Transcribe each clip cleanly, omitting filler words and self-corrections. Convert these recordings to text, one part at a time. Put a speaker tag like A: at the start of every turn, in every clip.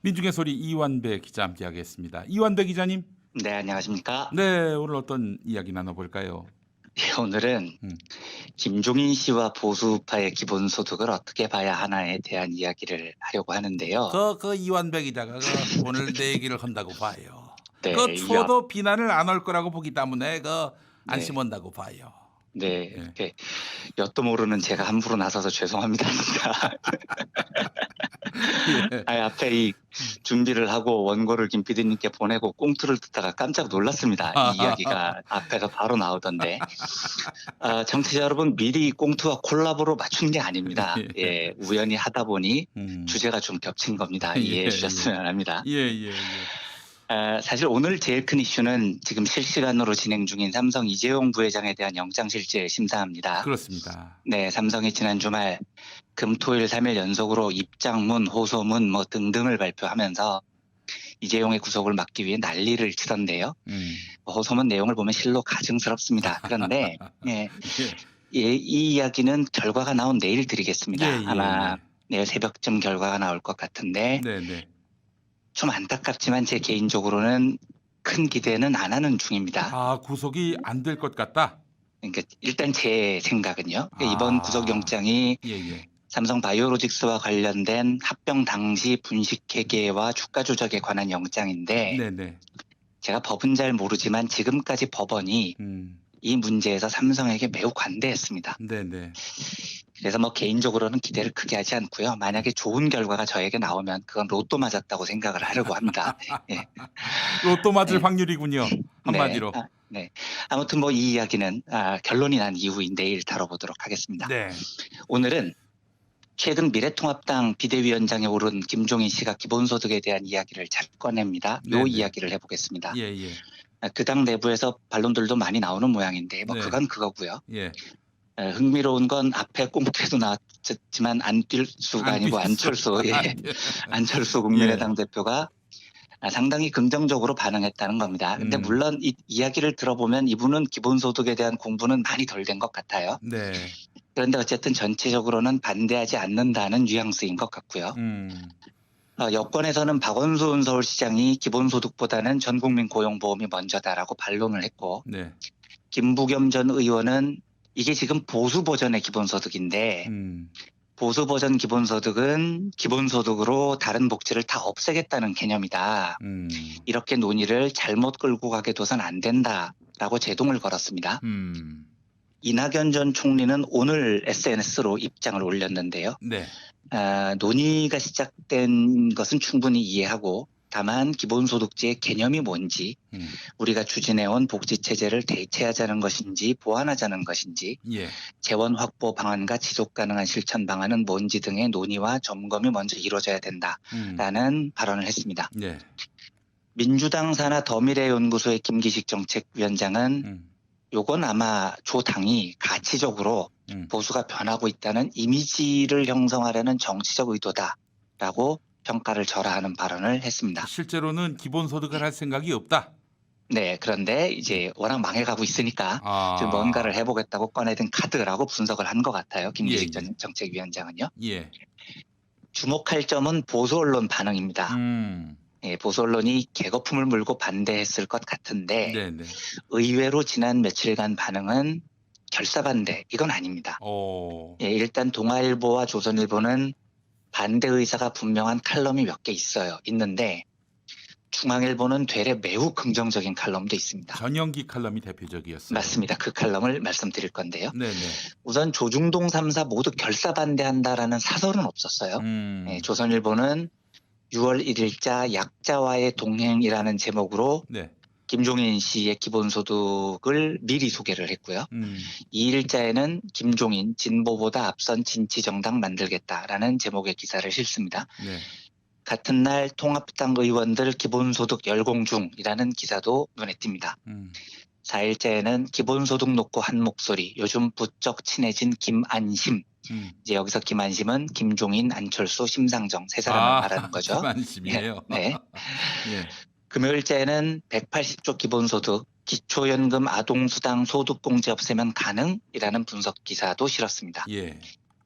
A: 민중의 소리 이완배 기자 함께하겠습니다. 이완배 기자님.
B: 네, 안녕하십니까?
A: 네, 오늘 어떤 이야기 나눠볼까요?
B: 예, 오늘은
A: 음.
B: 김종인 씨와 보수파의 기본소득을 어떻게 봐야 하나에 대한 이야기를 하려고 하는데요.
A: 그 이완배 기자가 오늘 내 얘기를 한다고 봐요.
B: 네,
A: 추워도 비난을 안 할 거라고 보기 때문에 안
B: 네,
A: 심한다고 봐요.
B: 네,
A: 예.
B: 이렇게 엿도 모르는 제가 함부로 나서서 죄송합니다.
A: 예.
B: 앞에 이 준비를 하고 원고를 김 PD님께 보내고 꽁트를 듣다가 깜짝 놀랐습니다. 이 이야기가 앞에서 바로 나오던데. 청취자 여러분, 미리 꽁트와 콜라보로 맞춘 게 아닙니다. 예, 우연히 하다 보니 주제가 좀 겹친 겁니다. 이해해 주셨으면 합니다.
A: 예.
B: 사실 오늘 제일 큰 이슈는 지금 실시간으로 진행 중인 삼성 이재용 부회장에 대한 영장실질 심사입니다.
A: 그렇습니다.
B: 네, 삼성이 지난 주말 금, 토, 일 3일 연속으로 입장문, 호소문 등등을 발표하면서 이재용의 구속을 막기 위해 난리를 치던데요. 호소문 내용을 보면 실로 가증스럽습니다. 그런데 이 이야기는 결과가 나온 내일 드리겠습니다. 아마 내일 새벽쯤 결과가 나올 것 같은데 좀 안타깝지만 제 개인적으로는 큰 기대는 안 하는 중입니다.
A: 구속이 안 될 것 같다?
B: 그러니까 일단 제 생각은요. 이번 구속영장이 삼성 바이오로직스와 관련된 합병 당시 분식회계와 주가 조작에 관한 영장인데 제가 법은 잘 모르지만 지금까지 법원이 이 문제에서 삼성에게 매우 관대했습니다. 그래서 개인적으로는 기대를 크게 하지 않고요. 만약에 좋은 결과가 저에게 나오면 그건 로또 맞았다고 생각을 하려고 합니다. 예.
A: 로또 맞을 확률이군요. 한마디로.
B: 네. 아무튼 이 이야기는 결론이 난 이후인 내일 다뤄보도록 하겠습니다. 오늘은 최근 미래통합당 비대위원장에 오른 김종인 씨가 기본소득에 대한 이야기를 잘 꺼냅니다. 이 이야기를 해보겠습니다. 그 당 내부에서 반론들도 많이 나오는 모양인데 그건 그거고요. 흥미로운 건 앞에 꽁트에도 나왔지만 안뛸수가 아니고 안철수 안철수 국민의당 대표가 상당히 긍정적으로 반응했다는 겁니다. 근데 물론 이 이야기를 들어보면 이분은 기본소득에 대한 공부는 많이 덜 된 것 같아요. 그런데 어쨌든 전체적으로는 반대하지 않는다는 뉘앙스인 것 같고요. 여권에서는 박원순 서울시장이 기본소득보다는 전국민 고용보험이 먼저다라고 반론을 했고 김부겸 전 의원은 이게 지금 보수 버전의 기본소득인데 보수 버전 기본소득은 기본소득으로 다른 복지를 다 없애겠다는 개념이다. 이렇게 논의를 잘못 끌고 가게 둬선 안 된다라고 제동을 걸었습니다. 이낙연 전 총리는 오늘 SNS로 입장을 올렸는데요. 논의가 시작된 것은 충분히 이해하고 다만 기본소득제의 개념이 뭔지 우리가 추진해온 복지체제를 대체하자는 것인지 보완하자는 것인지 재원 확보 방안과 지속가능한 실천 방안은 뭔지 등의 논의와 점검이 먼저 이루어져야 된다라는 발언을 했습니다. 민주당 산하 더미래연구소의 김기식 정책위원장은 요건 아마 조 당이 가치적으로 보수가 변하고 있다는 이미지를 형성하려는 정치적 의도다라고 평가를 절하하는 발언을 했습니다.
A: 실제로는 기본소득을 할 생각이 없다.
B: 네, 그런데 이제 워낙 망해가고 있으니까 좀 뭔가를 해보겠다고 꺼내든 카드라고 분석을 한 것 같아요. 김기식 정책위원장은요. 주목할 점은 보수 언론 반응입니다. 보수 언론이 개거품을 물고 반대했을 것 같은데 의외로 지난 며칠간 반응은 결사반대 이건 아닙니다. 일단 동아일보와 조선일보는 반대 의사가 분명한 칼럼이 몇 개 있는데 중앙일보는 되레 매우 긍정적인 칼럼도 있습니다.
A: 전영기 칼럼이 대표적이었어요.
B: 맞습니다. 그 칼럼을 말씀드릴 건데요. 우선 조중동 3사 모두 결사반대한다라는 사설은 없었어요. 조선일보는 6월 1일자 약자와의 동행이라는 제목으로 김종인 씨의 기본소득을 미리 소개를 했고요. 2일자에는 김종인 진보보다 앞선 진치정당 만들겠다라는 제목의 기사를 실습니다. 같은 날 통합당 의원들 기본소득 열공중이라는 기사도 눈에 띕니다. 4일자에는 기본소득 놓고 한 목소리 요즘 부쩍 친해진 김안심 이제 여기서 김안심은 김종인, 안철수, 심상정 세 사람을 말하는 거죠.
A: 김안심이에요.
B: 금요일자에는 180조 기본소득, 기초연금, 아동수당, 소득공제 없애면 가능이라는 분석 기사도 실었습니다.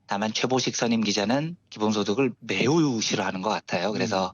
B: 다만 최보식 선임 기자는 기본소득을 매우 싫어하는 것 같아요. 그래서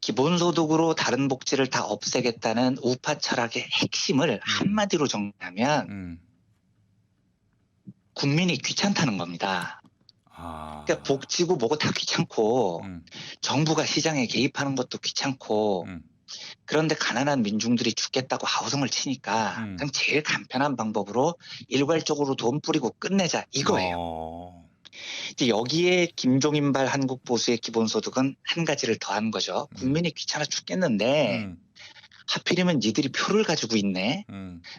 B: 기본소득으로 다른 복지를 다 없애겠다는 우파 철학의 핵심을 한마디로 정리하면 국민이 귀찮다는 겁니다. 그러니까 복지고 뭐고 다 귀찮고 정부가 시장에 개입하는 것도 귀찮고 그런데 가난한 민중들이 죽겠다고 하우성을 치니까 그냥 제일 간편한 방법으로 일괄적으로 돈 뿌리고 끝내자 이거예요. 이제 여기에 김종인발 한국보수의 기본소득은 한 가지를 더한 거죠. 국민이 귀찮아 죽겠는데 하필이면 니들이 표를 가지고 있네.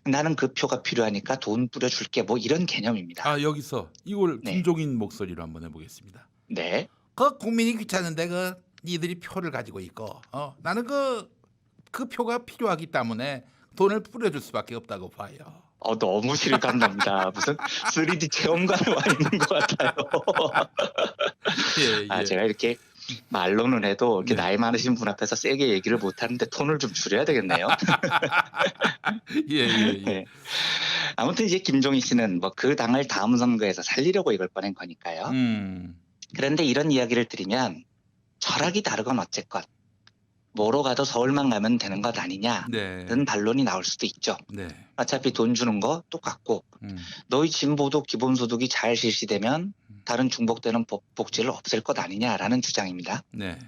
B: 나는 그 표가 필요하니까 돈 뿌려줄게. 뭐 이런 개념입니다.
A: 아, 여기서 이걸
B: 네.
A: 김종인 목소리로 한번 해보겠습니다.
B: 네.
A: 그 국민이 귀찮은데 그 니들이 표를 가지고 있고 나는 그 표가 필요하기 때문에 돈을 뿌려줄 수밖에 없다고 봐요.
B: 너무 실감납니다. 무슨 3D 체험관에 와 있는 것 같아요.
A: 예.
B: 제가 이렇게 말로는 해도 이렇게
A: 네.
B: 나이 많으신 분 앞에서 세게 얘기를 못하는데 톤을 좀 줄여야 되겠네요.
A: 예.
B: 네. 아무튼 이제 김종인 씨는 뭐 그 당을 다음 선거에서 살리려고 이걸 꺼낸 거니까요. 그런데 이런 이야기를 드리면 철학이 다르건 어쨌건 뭐로 가도 서울만 가면 되는 것 아니냐는
A: 네.
B: 반론이 나올 수도 있죠.
A: 네.
B: 어차피 돈 주는 거 똑같고 너희 진보도 기본소득이 잘 실시되면 다른 중복되는 복지를 없앨 것 아니냐라는 주장입니다.
A: 네.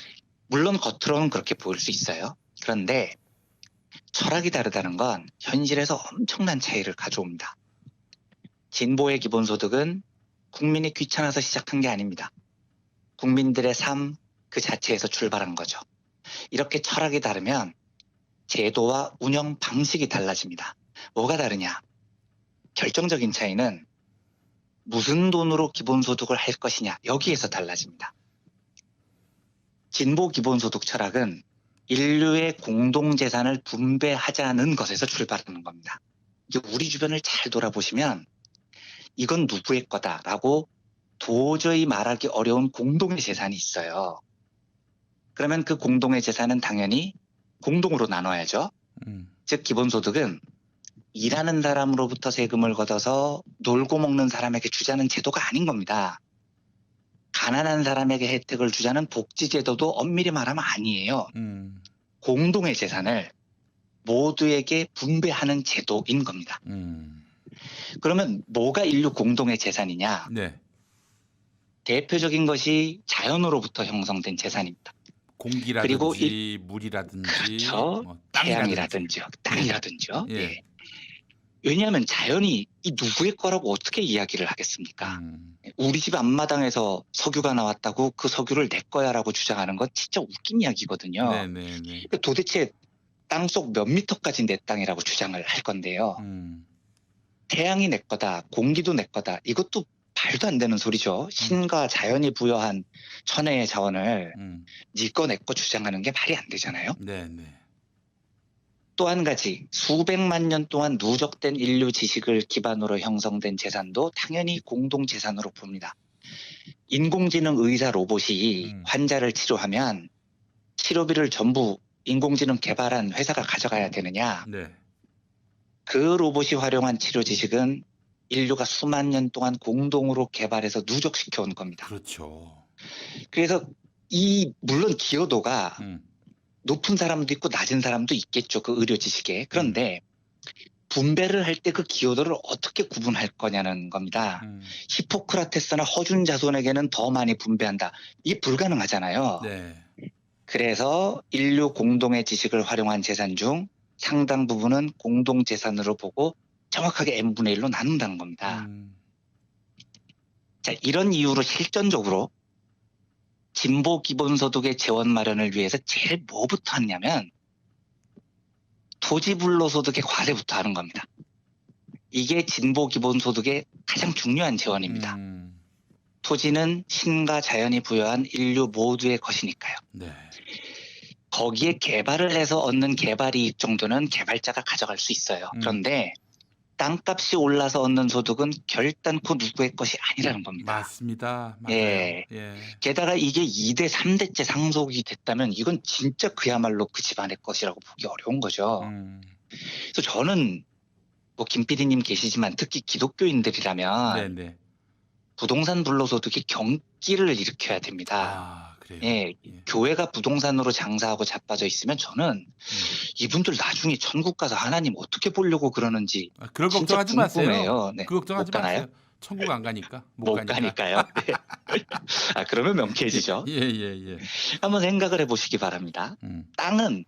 B: 물론 겉으로는 그렇게 보일 수 있어요. 그런데 철학이 다르다는 건 현실에서 엄청난 차이를 가져옵니다. 진보의 기본소득은 국민이 귀찮아서 시작한 게 아닙니다. 국민들의 삶 그 자체에서 출발한 거죠. 이렇게 철학이 다르면 제도와 운영 방식이 달라집니다. 뭐가 다르냐? 결정적인 차이는 무슨 돈으로 기본소득을 할 것이냐 여기에서 달라집니다. 진보 기본소득 철학은 인류의 공동재산을 분배하자는 것에서 출발하는 겁니다. 이게 우리 주변을 잘 돌아보시면 이건 누구의 거다라고 도저히 말하기 어려운 공동의 재산이 있어요. 그러면 그 공동의 재산은 당연히 공동으로 나눠야죠. 즉 기본소득은 일하는 사람으로부터 세금을 걷어서 놀고 먹는 사람에게 주자는 제도가 아닌 겁니다. 가난한 사람에게 혜택을 주자는 복지제도도 엄밀히 말하면 아니에요. 공동의 재산을 모두에게 분배하는 제도인 겁니다. 그러면 뭐가 인류 공동의 재산이냐?
A: 네.
B: 대표적인 것이 자연으로부터 형성된 재산입니다.
A: 공기라든지
B: 그리고
A: 물이라든지
B: 그렇죠.
A: 뭐
B: 태양이라든지요. 땅이라든지요.
A: 예.
B: 예. 왜냐하면 자연이 이 누구의 거라고 어떻게 이야기를 하겠습니까? 우리 집 앞마당에서 석유가 나왔다고 그 석유를 내 거야라고 주장하는 건 진짜 웃긴 이야기거든요.
A: 네네네.
B: 그러니까 도대체 땅속 몇 미터까지 내 땅이라고 주장을 할 건데요. 태양이 내 거다, 공기도 내 거다. 이것도 말도 안 되는 소리죠. 신과 자연이 부여한 천혜의 자원을 네 거 내 거 주장하는 게 말이 안 되잖아요.
A: 네네.
B: 또 한 가지 수백만 년 동안 누적된 인류 지식을 기반으로 형성된 재산도 당연히 공동재산으로 봅니다. 인공지능 의사 로봇이 환자를 치료하면 치료비를 전부 인공지능 개발한 회사가 가져가야 되느냐?
A: 네.
B: 그 로봇이 활용한 치료 지식은 인류가 수만 년 동안 공동으로 개발해서 누적시켜 온 겁니다.
A: 그렇죠.
B: 그래서 물론 기여도가 높은 사람도 있고 낮은 사람도 있겠죠. 그 의료 지식에. 그런데 분배를 할 때 그 기여도를 어떻게 구분할 거냐는 겁니다. 히포크라테스나 허준 자손에게는 더 많이 분배한다. 이게 불가능하잖아요.
A: 네.
B: 그래서 인류 공동의 지식을 활용한 재산 중 상당 부분은 공동재산으로 보고 정확하게 n분의 1로 나눈다는 겁니다. 자, 이런 이유로 실전적으로 진보 기본소득의 재원 마련을 위해서 제일 뭐부터 하냐면 토지 불로소득의 과세부터 하는 겁니다. 이게 진보 기본소득의 가장 중요한 재원입니다. 토지는 신과 자연이 부여한 인류 모두의 것이니까요.
A: 네.
B: 거기에 개발을 해서 얻는 개발이익 정도는 개발자가 가져갈 수 있어요. 그런데 땅값이 올라서 얻는 소득은 결단코 누구의 것이 아니라는 겁니다.
A: 맞습니다. 맞아요.
B: 예. 게다가 이게 2대 3대째 상속이 됐다면 이건 진짜 그야말로 그 집안의 것이라고 보기 어려운 거죠. 그래서 저는 뭐 김 PD님 계시지만 특히 기독교인들이라면
A: 네네.
B: 부동산 불로소득이 경기를 일으켜야 됩니다.
A: 그래요.
B: 예,
A: 예.
B: 교회가 부동산으로 장사하고 자빠져 있으면 저는 이분들 나중에 천국 가서 하나님 어떻게 보려고 그러는지
A: 그럴
B: 진짜
A: 걱정하지 마세요.
B: 궁금해요. 네,
A: 그 걱정하지
B: 못 가나요?
A: 마세요. 천국 안 가니까. 못
B: 못
A: 가니까.
B: 가니까요. 네. 아, 그러면 명쾌해지죠.
A: 예.
B: 한번 생각을 해보시기 바랍니다.
A: 음.
B: 땅은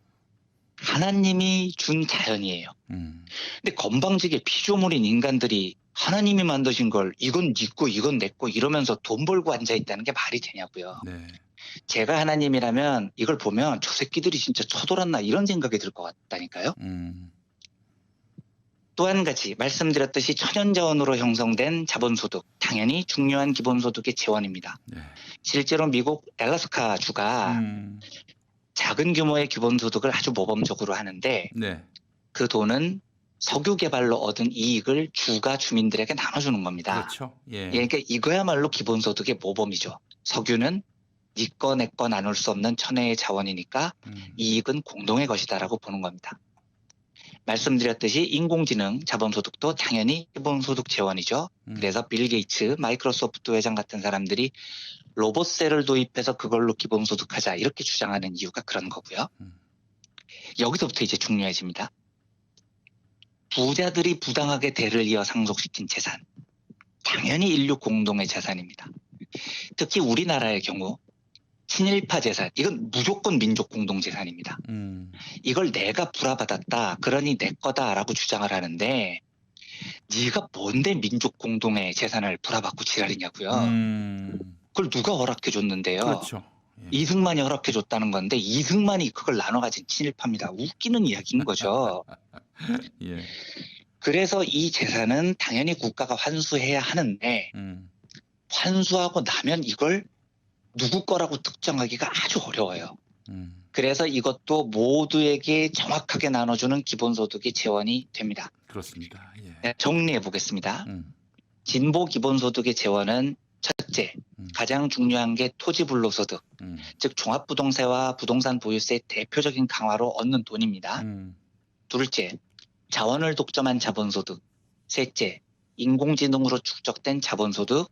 B: 하나님이 준 자연이에요. 근데 건방지게 피조물인 인간들이 하나님이 만드신 걸 이건 네 거, 이건 내 거 이러면서 돈 벌고 앉아 있다는 게 말이 되냐고요.
A: 네.
B: 제가 하나님이라면 이걸 보면 저 새끼들이 진짜 쳐돌았나 이런 생각이 들 것 같다니까요. 또 한 가지 말씀드렸듯이 천연자원으로 형성된 자본소득, 당연히 중요한 기본소득의 재원입니다.
A: 네.
B: 실제로 미국 알래스카 주가 작은 규모의 기본소득을 아주 모범적으로 하는데
A: 네.
B: 그 돈은 석유 개발로 얻은 이익을 주가 주민들에게 나눠주는 겁니다.
A: 그렇죠. 예.
B: 그러니까 이거야말로 기본소득의 모범이죠. 석유는 네 거 내 거 나눌 수 없는 천혜의 자원이니까 이익은 공동의 것이다라고 보는 겁니다. 말씀드렸듯이 인공지능 자본소득도 당연히 기본소득 재원이죠. 그래서 빌 게이츠, 마이크로소프트 회장 같은 사람들이 로봇셀을 도입해서 그걸로 기본소득하자 이렇게 주장하는 이유가 그런 거고요. 여기서부터 이제 중요해집니다. 부자들이 부당하게 대를 이어 상속시킨 재산, 당연히 인류 공동의 재산입니다. 특히 우리나라의 경우 친일파 재산, 이건 무조건 민족 공동 재산입니다. 이걸 내가 불화받았다, 그러니 내 거다라고 주장을 하는데 네가 뭔데 민족 공동의 재산을 불화받고 지랄이냐고요. 그걸 누가 허락해 줬는데요.
A: 그렇죠. 예.
B: 이승만이 허락해 줬다는 건데 이승만이 그걸 나눠 가진 친일파입니다. 웃기는 이야기인 거죠.
A: 예.
B: 그래서 이 재산은 당연히 국가가 환수해야 하는데 환수하고 나면 이걸 누구 거라고 특정하기가 아주 어려워요. 그래서 이것도 모두에게 정확하게 나눠주는 기본소득의 재원이 됩니다.
A: 그렇습니다. 예.
B: 네, 정리해 보겠습니다. 진보 기본소득의 재원은 첫째, 가장 중요한 게 토지불로소득, 즉 종합부동세와 부동산 보유세의 대표적인 강화로 얻는 돈입니다. 둘째, 자원을 독점한 자본소득, 셋째, 인공지능으로 축적된 자본소득,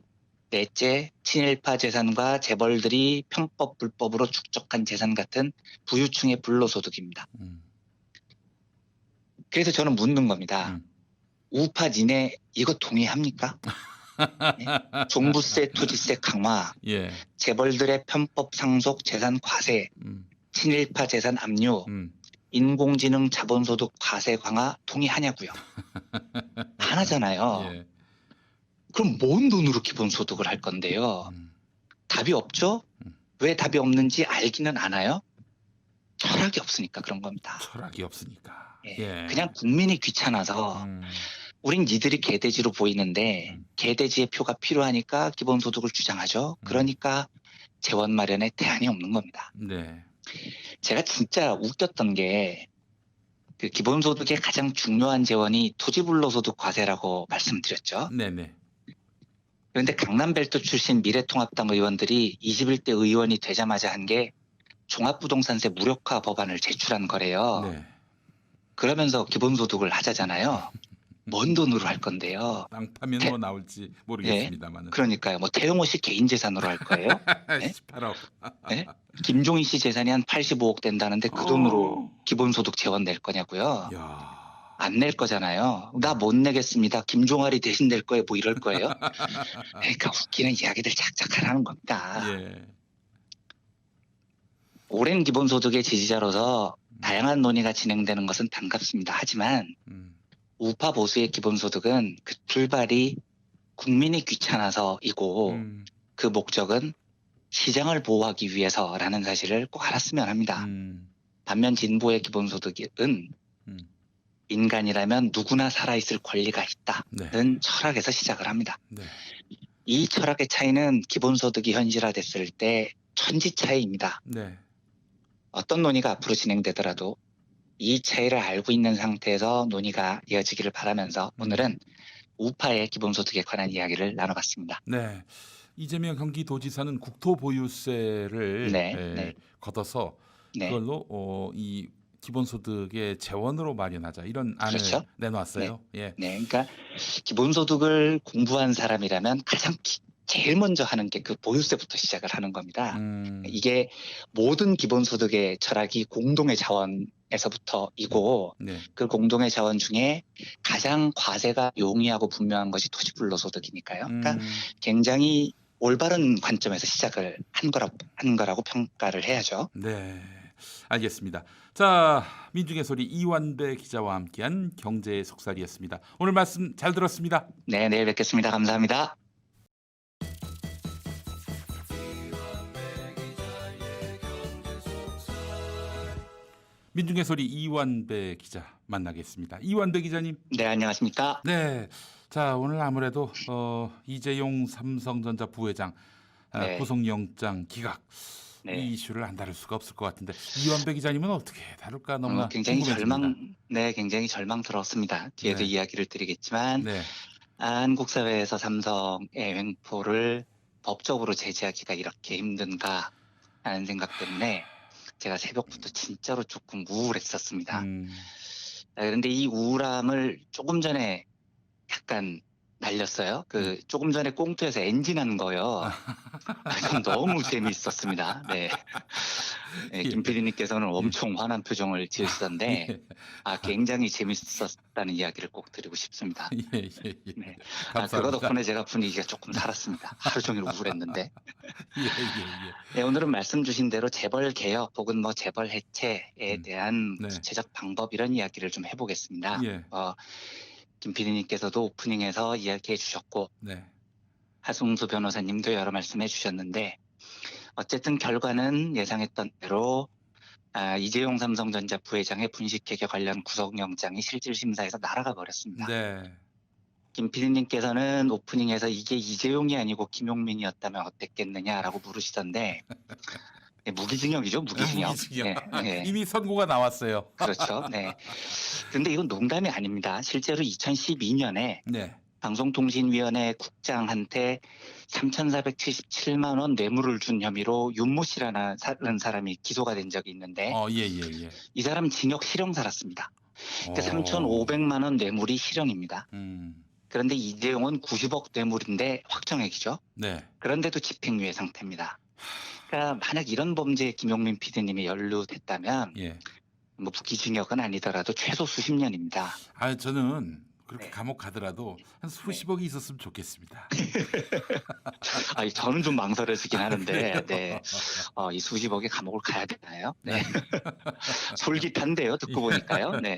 B: 넷째, 친일파 재산과 재벌들이 편법 불법으로 축적한 재산 같은 부유층의 불로소득입니다. 그래서 저는 묻는 겁니다. 우파 니네 이거 동의합니까? 예? 종부세, 토지세 강화,
A: 예.
B: 재벌들의 편법 상속 재산 과세, 친일파 재산 압류, 인공지능 자본소득 과세 강화 동의하냐고요. 안 하잖아요.
A: 예.
B: 그럼 뭔 돈으로 기본소득을 할 건데요? 답이 없죠? 왜 답이 없는지 알기는 않아요? 철학이 없으니까 그런 겁니다.
A: 철학이 없으니까.
B: 예.
A: 예.
B: 그냥 국민이 귀찮아서 우린 니들이 개돼지로 보이는데 개돼지의 표가 필요하니까 기본소득을 주장하죠. 그러니까 재원 마련에 대안이 없는 겁니다.
A: 네.
B: 제가 진짜 웃겼던 게 그 기본소득의 가장 중요한 재원이 토지불로소득 과세라고 말씀드렸죠.
A: 네네.
B: 그런데 강남벨트 출신 미래통합당 의원들이 21대 의원이 되자마자 한 게 종합부동산세 무력화 법안을 제출한 거래요.
A: 네.
B: 그러면서 기본소득을 하자잖아요. 뭔 돈으로 할 건데요.
A: 땅 파면 뭐 나올지 모르겠습니다만은.
B: 그러니까요. 뭐 태용호 씨 개인 재산으로 할 거예요. 네?
A: 18억.
B: 네? 김종인 씨 재산이 한 85억 된다는데 그 돈으로 기본소득 재원 낼 거냐고요.
A: 야.
B: 안 낼 거잖아요. 나 못 내겠습니다. 김종아리 대신 낼 거예요. 뭐 이럴 거예요. 그러니까 웃기는 이야기들 착착 하라는 겁니다.
A: 예.
B: 오랜 기본소득의 지지자로서 다양한 논의가 진행되는 것은 반갑습니다. 하지만 우파 보수의 기본소득은 그 출발이 국민이 귀찮아서이고 그 목적은 시장을 보호하기 위해서라는 사실을 꼭 알았으면 합니다. 반면 진보의 기본소득은 인간이라면 누구나 살아있을 권리가 있다는 철학에서 시작을 합니다.
A: 네.
B: 이 철학의 차이는 기본소득이 현실화됐을 때 천지 차이입니다.
A: 네.
B: 어떤 논의가 앞으로 진행되더라도 이 차이를 알고 있는 상태에서 논의가 이어지기를 바라면서 오늘은 우파의 기본소득에 관한 이야기를 나눠봤습니다.
A: 네. 이재명 경기도지사는 국토보유세를 걷어서 그걸로 이 기본소득의 재원으로 마련하자 이런 안을 내놨어요. 예.
B: 네, 그러니까 기본소득을 공부한 사람이라면 가장 제일 먼저 하는 게 그 보유세부터 시작을 하는 겁니다.
A: 음.
B: 이게 모든 기본소득의 철학이 공동의 자원에서부터이고
A: 네.
B: 그 공동의 자원 중에 가장 과세가 용이하고 분명한 것이 토지불로소득이니까요. 그러니까 굉장히 올바른 관점에서 시작을 한 거라고 평가를 해야죠.
A: 네, 알겠습니다. 자, 민중의 소리 이완배 기자와 함께한 경제 속살이었습니다. 오늘 말씀 잘 들었습니다.
B: 네, 내일 뵙겠습니다. 감사합니다.
A: 민중의 소리 이완배 기자 만나겠습니다. 이완배 기자님.
B: 네, 안녕하십니까?
A: 네. 자, 오늘 아무래도 이재용 삼성전자 부회장
B: 네.
A: 구속영장 기각
B: 네.
A: 이 이슈를 안 다룰 수가 없을 것 같은데 이완배 기자님은 어떻게 다룰까 너무나
B: 굉장히
A: 궁금해집니다.
B: 굉장히 절망스럽습니다. 뒤에도
A: 네.
B: 이야기를 드리겠지만
A: 네.
B: 한국 사회에서 삼성의 횡포를 법적으로 제재하기가 이렇게 힘든가 하는 생각 때문에 제가 새벽부터 진짜로 조금 우울했었습니다. 그런데 이 우울함을 조금 전에 약간 날렸어요. 조금 전에 꽁트에서 엔진한 거요. 너무 재미있었습니다. 네. 네, 김 PD님께서는 엄청 화난 표정을 지으시던데 굉장히 재밌었다는 이야기를 꼭 드리고 싶습니다.
A: 예.
B: 네.
A: 감사합니다.
B: 그거 덕분에 제가 분위기가 조금 살았습니다. 하루 종일 우울했는데.
A: 예.
B: 네, 오늘은 말씀 주신 대로 재벌 개혁 혹은 뭐 재벌 해체에 대한
A: 네.
B: 구체적 방법 이런 이야기를 좀 해보겠습니다.
A: 예.
B: 김 PD님께서도 오프닝에서 이야기해 주셨고
A: 네.
B: 하승수 변호사님도 여러 말씀해 주셨는데 어쨌든 결과는 예상했던 대로 이재용 삼성전자 부회장의 분식회계 관련 구속영장이 실질심사에서 날아가 버렸습니다.
A: 네.
B: 김 PD님께서는 오프닝에서 이게 이재용이 아니고 김용민이었다면 어땠겠느냐라고 물으시던데 네, 무기징역이죠, 무기징역.
A: 무기징역.
B: 네.
A: 이미 선고가 나왔어요.
B: 그렇죠. 네. 근데 이건 농담이 아닙니다. 실제로 2012년에
A: 네.
B: 방송통신위원회 국장한테 3,477만 원 뇌물을 준 혐의로 윤모 씨라는 사람이 기소가 된 적이 있는데
A: 예.
B: 이 사람 징역 실형 살았습니다. 그러니까 3,500만 원 뇌물이 실형입니다. 그런데 이재용은 90억 뇌물인데 확정액이죠.
A: 네.
B: 그런데도 집행유예 상태입니다. 그러니까 만약 이런 범죄에 김용민 PD님이 연루됐다면
A: 예.
B: 뭐 무기징역은 아니더라도 최소 수십 년입니다.
A: 저는 그렇게
B: 네.
A: 감옥 가더라도 한 수십억이 있었으면 좋겠습니다.
B: 저는 좀 망설여지긴 하는데, 네. 이 수십억에 감옥을 가야 되나요? 네. 솔깃한데요, 듣고 보니까요. 네.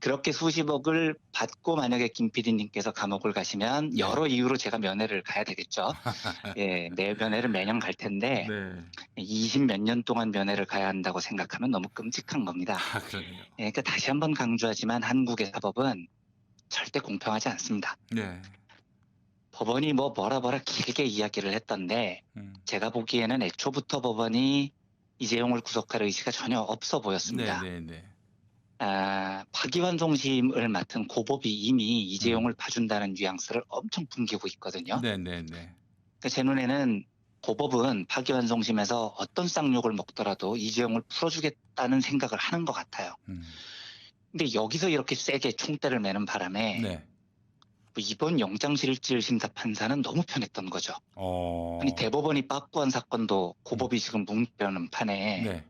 B: 그렇게 수십억을 받고 만약에 김 PD님께서 감옥을 가시면 여러 이유로 제가 면회를 가야 되겠죠. 예, 내 면회를 매년 갈 텐데,
A: 네.
B: 20 몇 년 동안 면회를 가야 한다고 생각하면 너무 끔찍한 겁니다.
A: 그러네요.
B: 예, 그러니까 다시 한번 강조하지만 한국의 사법은 절대 공평하지 않습니다.
A: 네.
B: 법원이 뭐라 길게 이야기를 했던데 제가 보기에는 애초부터 법원이 이재용을 구속할 의지가 전혀 없어 보였습니다.
A: 네.
B: 파기환송심을 맡은 고법이 이미 이재용을 봐준다는 뉘앙스를 엄청 풍기고 있거든요.
A: 네.
B: 그러니까 제 눈에는 고법은 파기환송심에서 어떤 쌍욕을 먹더라도 이재용을 풀어주겠다는 생각을 하는 것 같아요. 근데 여기서 이렇게 세게 총대를 매는 바람에
A: 네.
B: 이번 영장실질심사 판사는 너무 편했던 거죠. 아니 대법원이 빠꾸한 사건도 고법이 지금 뭉개려는 판에
A: 네.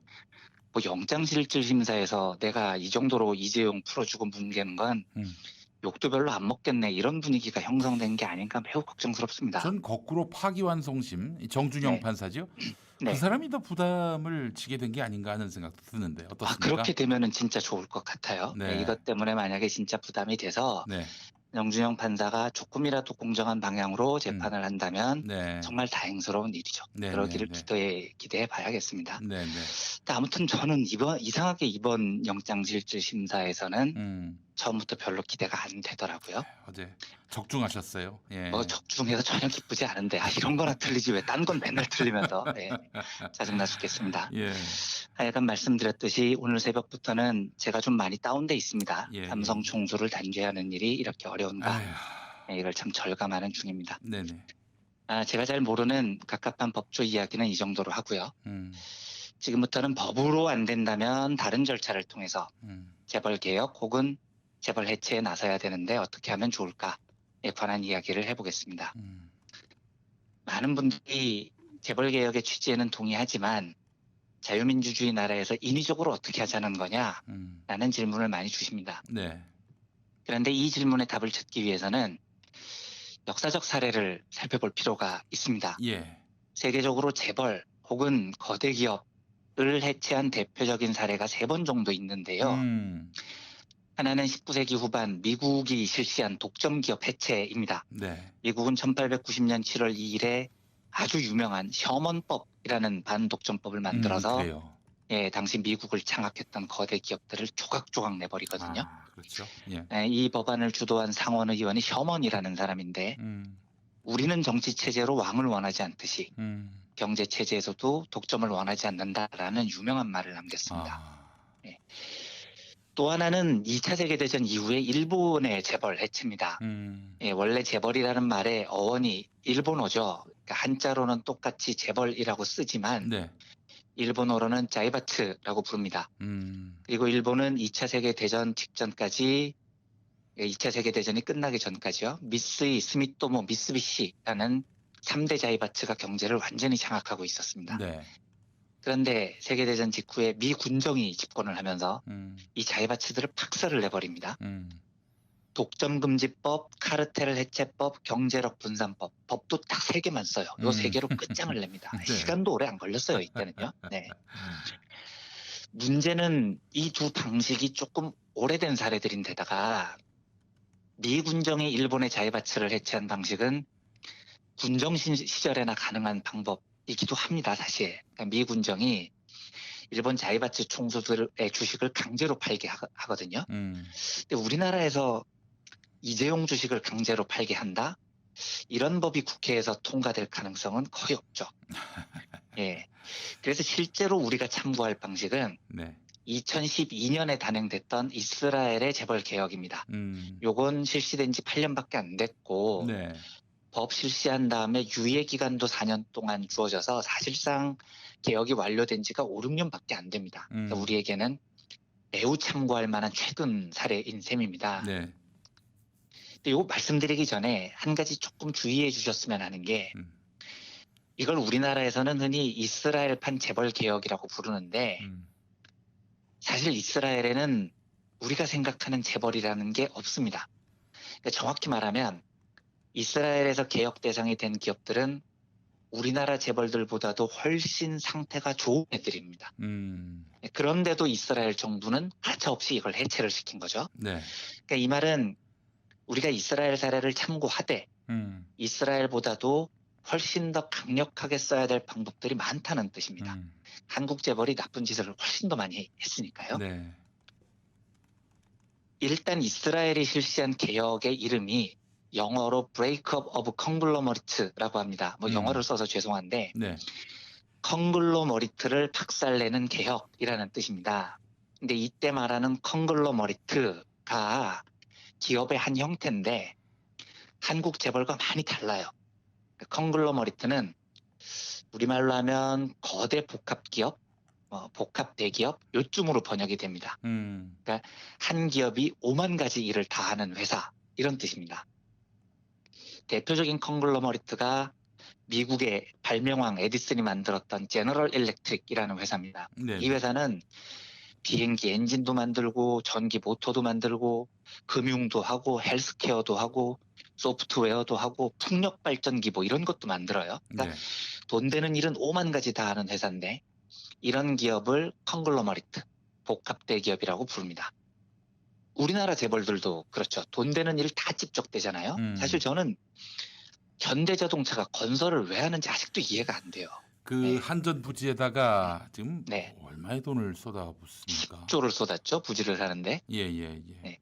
B: 뭐 영장실질심사에서 내가 이 정도로 이재용 풀어주고 뭉개는 건 욕도 별로 안 먹겠네 이런 분위기가 형성된 게 아닌가 매우 걱정스럽습니다.
A: 전 거꾸로 파기환송심 정준영
B: 네.
A: 판사죠.
B: 네.
A: 그 사람이 더 부담을 지게 된 게 아닌가 하는 생각도 드는데 어떻습니까?
B: 그렇게 되면은 진짜 좋을 것 같아요.
A: 네.
B: 이것 때문에 만약에 진짜 부담이 돼서
A: 네.
B: 정준영 판사가 조금이라도 공정한 방향으로 재판을 한다면
A: 네.
B: 정말 다행스러운 일이죠.
A: 네,
B: 그러기를
A: 네.
B: 기대해 봐야겠습니다.
A: 네.
B: 아무튼 저는 이상하게 이번 영장실질심사에서는 처음부터 별로 기대가 안 되더라고요.
A: 어제 적중하셨어요. 예.
B: 적중해서 전혀 기쁘지 않은데 이런 거나 틀리지 왜 딴 건 맨날 틀리면서 짜증나 죽겠습니다.
A: 예.
B: 하여간 말씀드렸듯이 오늘 새벽부터는 제가 좀 많이 다운돼 있습니다.
A: 예.
B: 삼성 총수를 단죄하는 일이 이렇게 어려운가 이걸 참 절감하는 중입니다.
A: 네네.
B: 제가 잘 모르는 갑갑한 법조 이야기는 이 정도로 하고요. 지금부터는 법으로 안 된다면 다른 절차를 통해서 재벌 개혁 혹은 재벌 해체에 나서야 되는데 어떻게 하면 좋을까에 관한 이야기를 해보겠습니다. 많은 분들이 재벌 개혁의 취지에는 동의하지만 자유민주주의 나라에서 인위적으로 어떻게 하자는 거냐라는 질문을 많이 주십니다.
A: 네.
B: 그런데 이 질문에 답을 찾기 위해서는 역사적 사례를 살펴볼 필요가 있습니다.
A: 예.
B: 세계적으로 재벌 혹은 거대 기업을 해체한 대표적인 사례가 3번 정도 있는데요. 하나는 19세기 후반 미국이 실시한 독점 기업 해체입니다.
A: 네.
B: 미국은 1890년 7월 2일에 아주 유명한 셔먼법이라는 반독점법을 만들어서
A: 그래요.
B: 예, 당시 미국을 장악했던 거대 기업들을 조각조각 내버리거든요.
A: 아, 그렇죠. 예.
B: 예, 이 법안을 주도한 상원 의원이 셔먼이라는 사람인데 우리는 정치 체제로 왕을 원하지 않듯이 경제 체제에서도 독점을 원하지 않는다라는 유명한 말을 남겼습니다. 예. 또 하나는 2차 세계대전 이후에 일본의 재벌 해체입니다. 예, 원래 재벌이라는 말의 어원이 일본어죠. 그러니까 한자로는 똑같이 재벌이라고 쓰지만
A: 네.
B: 일본어로는 자이바츠라고 부릅니다. 그리고 일본은 2차 세계대전 직전까지 2차 세계대전이 끝나기 전까지요. 미쓰이, 스미토모, 미쓰비시라는 3대 자이바츠가 경제를 완전히 장악하고 있었습니다.
A: 네.
B: 그런데 세계대전 직후에 미 군정이 집권을 하면서 이 자이바츠들을 박살을 내버립니다. 독점금지법, 카르텔 해체법, 경제력 분산법, 법도 딱 3개만 써요. 요 3개로 끝장을 냅니다.
A: 네.
B: 시간도 오래 안 걸렸어요, 이때는요. 네. 문제는 이 두 방식이 조금 오래된 사례들인데다가 미 군정이 일본의 자이바츠를 해체한 방식은 군정 시절에나 가능한 방법이기도 합니다, 사실. 그러니까 미 군정이 일본 자이바츠 총수들의 주식을 강제로 팔게 하거든요. 근데 우리나라에서 이재용 주식을 강제로 팔게 한다? 이런 법이 국회에서 통과될 가능성은 거의 없죠. 예. 그래서 실제로 우리가 참고할 방식은
A: 네.
B: 2012년에 단행됐던 이스라엘의 재벌 개혁입니다. 요건 실시된 지 8년밖에 안 됐고
A: 네.
B: 법 실시한 다음에 유예 기간도 4년 동안 주어져서 사실상 개혁이 완료된 지가 5, 6년밖에 안 됩니다. 그러니까 우리에게는 매우 참고할 만한 최근 사례인 셈입니다.
A: 네.
B: 근데 이거 말씀드리기 전에 한 가지 조금 주의해 주셨으면 하는 게 이걸 우리나라에서는 흔히 이스라엘판 재벌 개혁이라고 부르는데 사실 이스라엘에는 우리가 생각하는 재벌이라는 게 없습니다. 그러니까 정확히 말하면 이스라엘에서 개혁 대상이 된 기업들은 우리나라 재벌들보다도 훨씬 상태가 좋은 애들입니다. 그런데도 이스라엘 정부는 가차없이 이걸 해체를 시킨 거죠.
A: 네.
B: 그러니까 이 말은 우리가 이스라엘 사례를 참고하되 이스라엘보다도 훨씬 더 강력하게 써야 될 방법들이 많다는 뜻입니다. 한국 재벌이 나쁜 짓을 훨씬 더 많이 했으니까요.
A: 네.
B: 일단 이스라엘이 실시한 개혁의 이름이 영어로 Breakup of Conglomerate라고 합니다. 뭐 영어를 써서 죄송한데
A: 네.
B: 컨글로머리트를 박살내는 개혁이라는 뜻입니다. 근데 이때 말하는 컨글로머리트가 기업의 한 형태인데 한국 재벌과 많이 달라요. 컨글로머리트는 우리말로 하면 거대 복합기업, 복합 대기업 요쯤으로 번역이 됩니다. 그러니까 한 기업이 5만 가지 일을 다 하는 회사 이런 뜻입니다. 대표적인 컨글로머리트가 미국의 발명왕 에디슨이 만들었던 제너럴 일렉트릭이라는 회사입니다.
A: 네.
B: 이 회사는 비행기 엔진도 만들고 전기 모터도 만들고 금융도 하고 헬스케어도 하고 소프트웨어도 하고 풍력 발전기 뭐 이런 것도 만들어요. 그러니까
A: 네.
B: 돈 되는 일은 5만 가지 다 하는 회사인데 이런 기업을 컨글로머리트, 복합대기업이라고 부릅니다. 우리나라 재벌들도 그렇죠. 돈 되는 일 다 집적되잖아요. 사실 저는 현대자동차가 건설을 왜 하는지 아직도 이해가 안 돼요.
A: 그
B: 네.
A: 한전 부지에다가 지금
B: 네.
A: 얼마의 돈을 쏟아붓습니까?
B: 10조를 쏟았죠. 부지를 하는데.
A: 예.
B: 네.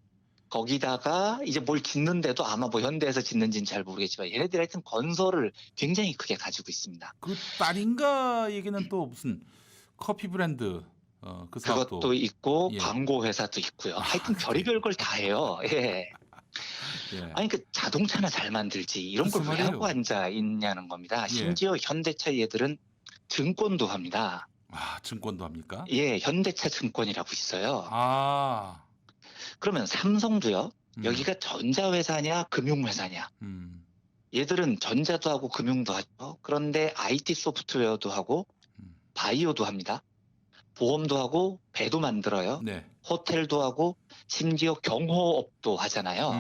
B: 거기다가 이제 뭘 짓는데도 아마 뭐 현대에서 짓는지는 잘 모르겠지만 얘네들 하여튼 건설을 굉장히 크게 가지고 있습니다.
A: 그 딸인가 얘기는 또 무슨 커피 브랜드 그 사업도
B: 그것도 있고
A: 예.
B: 광고 회사도 있고요. 하여튼 별의별 걸 다 해요. 예.
A: 예.
B: 아니 그 자동차나 잘 만들지 이런 걸 왜
A: 글쎄
B: 하고 앉아 있냐는 겁니다.
A: 예.
B: 심지어 현대차 얘들은 증권도 합니다.
A: 아, 증권도 합니까?
B: 예, 현대차 증권이라고 있어요.
A: 아.
B: 그러면 삼성도요. 여기가 전자회사냐 금융회사냐 얘들은 전자도 하고 금융도 하죠. 그런데 IT 소프트웨어도 하고 바이오도 합니다. 보험도 하고 배도 만들어요.
A: 네.
B: 호텔도 하고 심지어 경호업도 하잖아요.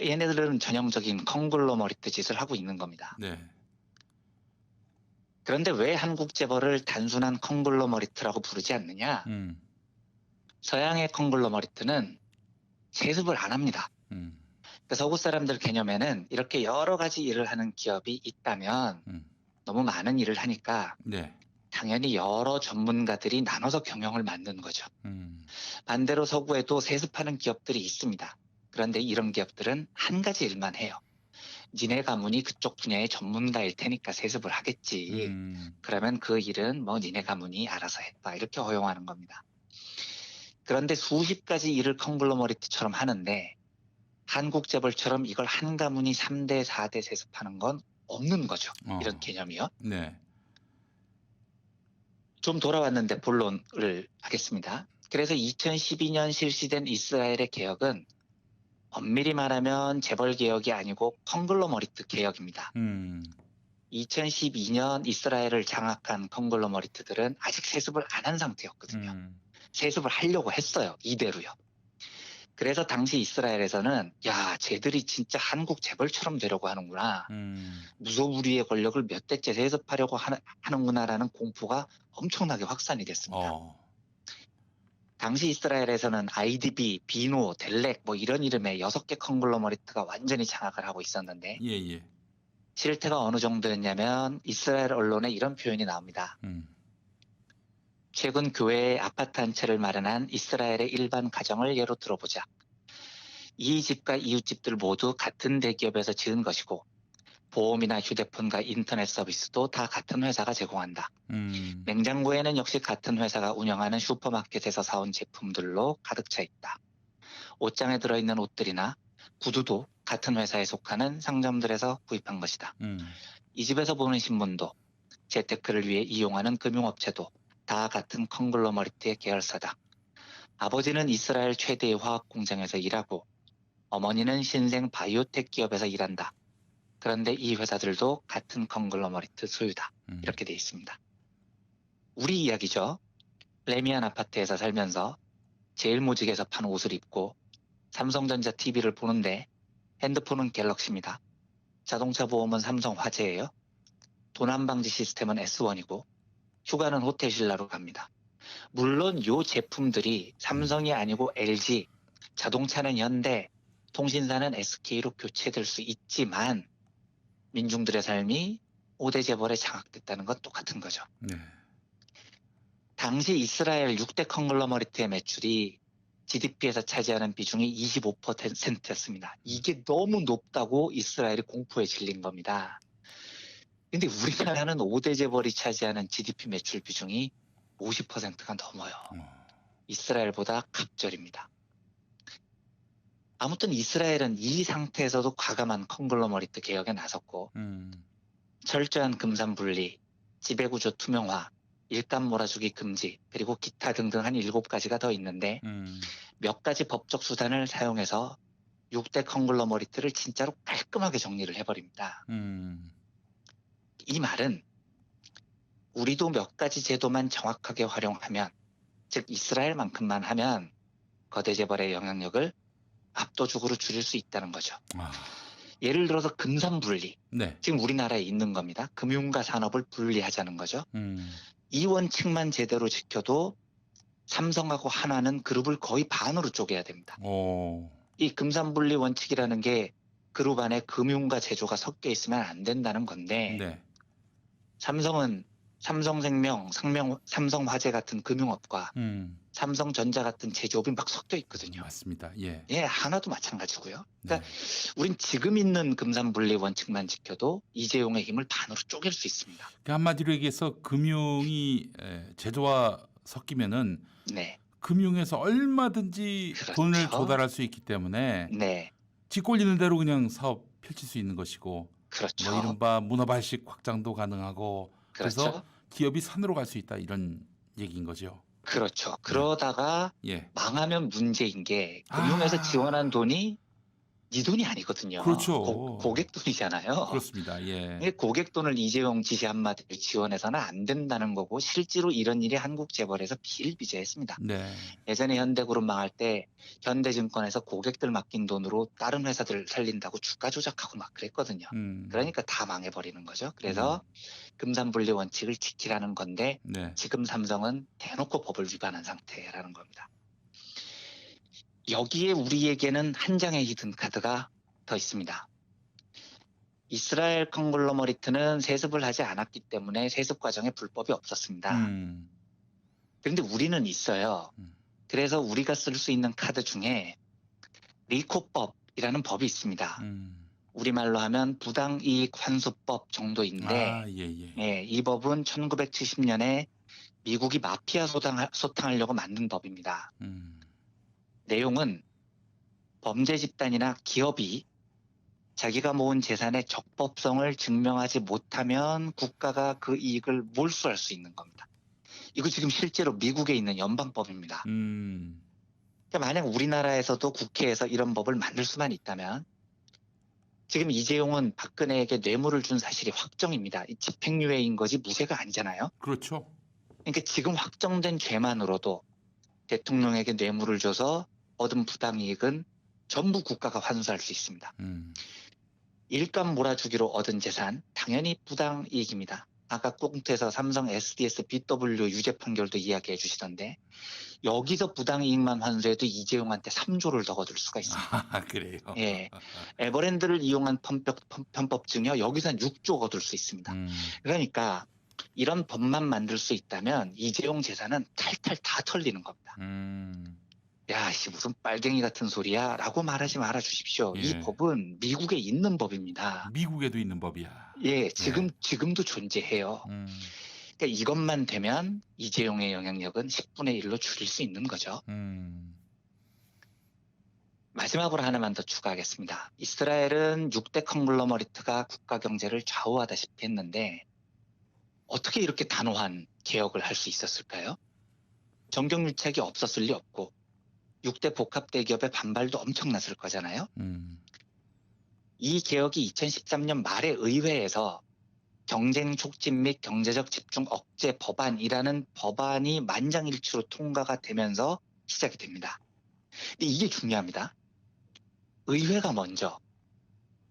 B: 얘네들은 전형적인 컨글로머리트 짓을 하고 있는 겁니다.
A: 네.
B: 그런데 왜 한국 재벌을 단순한 컨글로머리트라고 부르지 않느냐? 서양의 컨글로머리트는 세습을 안 합니다. 그러니까 서구 사람들 개념에는 이렇게 여러 가지 일을 하는 기업이 있다면 너무 많은 일을 하니까
A: 네.
B: 당연히 여러 전문가들이 나눠서 경영을 만드는 거죠. 반대로 서구에도 세습하는 기업들이 있습니다. 그런데 이런 기업들은 한 가지 일만 해요. 니네 가문이 그쪽 분야의 전문가일 테니까 세습을 하겠지. 그러면 그 일은 뭐 니네 가문이 알아서 했다. 이렇게 허용하는 겁니다. 그런데 수십 가지 일을 컨글로머리트처럼 하는데 한국 재벌처럼 이걸 한 가문이 3대, 4대 세습하는 건 없는 거죠. 이런 개념이요.
A: 네.
B: 좀 돌아왔는데 본론을 하겠습니다. 그래서 2012년 실시된 이스라엘의 개혁은 엄밀히 말하면 재벌 개혁이 아니고 컨글로머리트 개혁입니다. 2012년 이스라엘을 장악한 컨글로머리트들은 아직 세습을 안 한 상태였거든요. 세습을 하려고 했어요. 이대로요. 그래서 당시 이스라엘에서는 야, 쟤들이 진짜 한국 재벌처럼 되려고 하는구나. 무소불위의 권력을 몇 대째 세습하려고 하는구나라는 공포가 엄청나게 확산이 됐습니다. 당시 이스라엘에서는 IDB, 비노, 델렉 뭐 이런 이름의 6개 컨글로머리트가 완전히 장악을 하고 있었는데 실태가 어느 정도였냐면 이스라엘 언론에 이런 표현이 나옵니다. 최근 교회에 아파트 한 채를 마련한 이스라엘의 일반 가정을 예로 들어보자. 이 집과 이웃집들 모두 같은 대기업에서 지은 것이고 보험이나 휴대폰과 인터넷 서비스도 다 같은 회사가 제공한다. 냉장고에는 역시 같은 회사가 운영하는 슈퍼마켓에서 사온 제품들로 가득 차 있다. 옷장에 들어있는 옷들이나 구두도 같은 회사에 속하는 상점들에서 구입한 것이다. 이 집에서 보는 신문도 재테크를 위해 이용하는 금융업체도 다 같은 컨글로머리트의 계열사다. 아버지는 이스라엘 최대의 화학 공장에서 일하고 어머니는 신생 바이오텍 기업에서 일한다. 그런데 이 회사들도 같은 컨글로머리트 소유다. 이렇게 돼 있습니다. 우리 이야기죠. 레미안 아파트에서 살면서 제일모직에서 판 옷을 입고 삼성전자 TV를 보는데 핸드폰은 갤럭시입니다. 자동차 보험은 삼성 화재예요. 도난방지 시스템은 S1이고 휴가는 호텔 신라로 갑니다. 물론 이 제품들이 삼성이 아니고 LG, 자동차는 현대, 통신사는 SK로 교체될 수 있지만 민중들의 삶이 5대 재벌에 장악됐다는 건 똑같은 거죠.
A: 네.
B: 당시 이스라엘 6대 컨글로머리트의 매출이 GDP에서 차지하는 비중이 25%였습니다. 이게 너무 높다고 이스라엘이 공포에 질린 겁니다. 근데 우리나라는 5대 재벌이 차지하는 GDP 매출 비중이 50%가 넘어요. 이스라엘보다 갑절입니다. 아무튼 이스라엘은 이 상태에서도 과감한 컨글로머리트 개혁에 나섰고 철저한 금산 분리, 지배구조 투명화, 일감 몰아주기 금지, 그리고 기타 등등 한 7가지가 더 있는데 몇 가지 법적 수단을 사용해서 6대 컨글로머리트를 진짜로 깔끔하게 정리를 해버립니다. 이 말은 우리도 몇 가지 제도만 정확하게 활용하면, 즉 이스라엘만큼만 하면 거대 재벌의 영향력을 압도적으로 줄일 수 있다는 거죠. 예를 들어서 금산 분리.
A: 네.
B: 지금 우리나라에 있는 겁니다. 금융과 산업을 분리하자는 거죠. 이 원칙만 제대로 지켜도 삼성하고 한화는 그룹을 거의 반으로 쪼개야 됩니다. 이 금산 분리 원칙이라는 게 그룹 안에 금융과 제조가 섞여 있으면 안 된다는 건데
A: 네.
B: 삼성은 삼성생명, 삼성화재 같은 금융업과 삼성전자 같은 제조업이 막 섞여 있거든요.
A: 맞습니다. 예.
B: 예, 하나도 마찬가지고요. 그러니까
A: 네.
B: 우린 지금 있는 금산분리 원칙만 지켜도 이재용의 힘을 반으로 쪼갤 수 있습니다.
A: 그러니까 한마디로 얘기해서 금융이 제조와 섞이면은
B: 네.
A: 금융에서 얼마든지
B: 그렇죠.
A: 돈을 조달할 수 있기 때문에
B: 네.
A: 쥐꼴리는 대로 그냥 사업 펼칠 수 있는 것이고,
B: 그렇죠.
A: 뭐 이른바 문어발식 확장도 가능하고,
B: 그렇죠.
A: 그래서 기업이 산으로 갈 수 있다, 이런 얘기인 거죠.
B: 그렇죠. 그러다가
A: 예.
B: 망하면 문제인 게 금융에서 지원한 돈이 네 돈이 아니거든요.
A: 그렇죠.
B: 고객 돈이잖아요.
A: 그렇습니다. 예.
B: 이 고객 돈을 이재용 지시 한마디를 지원해서는 안 된다는 거고 실제로 이런 일이 한국 재벌에서 비일비재했습니다.
A: 네.
B: 예전에 현대그룹 망할 때 현대증권에서 고객들 맡긴 돈으로 다른 회사들 살린다고 주가 조작하고 막 그랬거든요. 그러니까 다 망해버리는 거죠. 그래서 금산분리 원칙을 지키라는 건데
A: 네.
B: 지금 삼성은 대놓고 법을 위반한 상태라는 겁니다. 여기에 우리에게는 한 장의 히든 카드가 더 있습니다. 이스라엘 컨글로머리트는 세습을 하지 않았기 때문에 세습 과정에 불법이 없었습니다. 그런데 우리는 있어요. 그래서 우리가 쓸 수 있는 카드 중에 리코법이라는 법이 있습니다. 우리말로 하면 부당이익 환수법 정도인데 예, 이 법은 1970년에 미국이 마피아 소탕하려고 만든 법입니다. 내용은 범죄 집단이나 기업이 자기가 모은 재산의 적법성을 증명하지 못하면 국가가 그 이익을 몰수할 수 있는 겁니다. 이거 지금 실제로 미국에 있는 연방법입니다. 그러니까 만약 우리나라에서도 국회에서 이런 법을 만들 수만 있다면 지금 이재용은 박근혜에게 뇌물을 준 사실이 확정입니다. 집행유예인 거지 무죄가 아니잖아요.
A: 그렇죠.
B: 그러니까 지금 확정된 죄만으로도 대통령에게 뇌물을 줘서 얻은 부당이익은 전부 국가가 환수할 수 있습니다. 일감 몰아주기로 얻은 재산 당연히 부당이익입니다. 아까 꽁트에서 삼성 SDS BW 유죄 판결도 이야기해 주시던데 여기서 부당이익만 환수해도 이재용한테 3조를 더 거둘 수가 있습니다.
A: 아, 그래요?
B: 예, 에버랜드를 이용한 편법증이요. 여기서 한 6조 거둘 수 있습니다. 그러니까 이런 법만 만들 수 있다면 이재용 재산은 탈탈 다 털리는 겁니다. 야, 씨, 무슨 빨갱이 같은 소리야? 라고 말하지 말아 주십시오.
A: 예.
B: 이 법은 미국에 있는 법입니다.
A: 미국에도 있는 법이야.
B: 예, 지금도 존재해요. 그러니까 이것만 되면 이재용의 영향력은 10분의 1로 줄일 수 있는 거죠. 마지막으로 하나만 더 추가하겠습니다. 이스라엘은 6대 컨글로머리트가 국가 경제를 좌우하다시피 했는데 어떻게 이렇게 단호한 개혁을 할 수 있었을까요? 정경유착이 없었을 리 없고 6대 복합 대기업의 반발도 엄청났을 거잖아요. 이 개혁이 2013년 말에 의회에서 경쟁 촉진 및 경제적 집중 억제 법안이라는 법안이 만장일치로 통과가 되면서 시작이 됩니다. 근데 이게 중요합니다. 의회가 먼저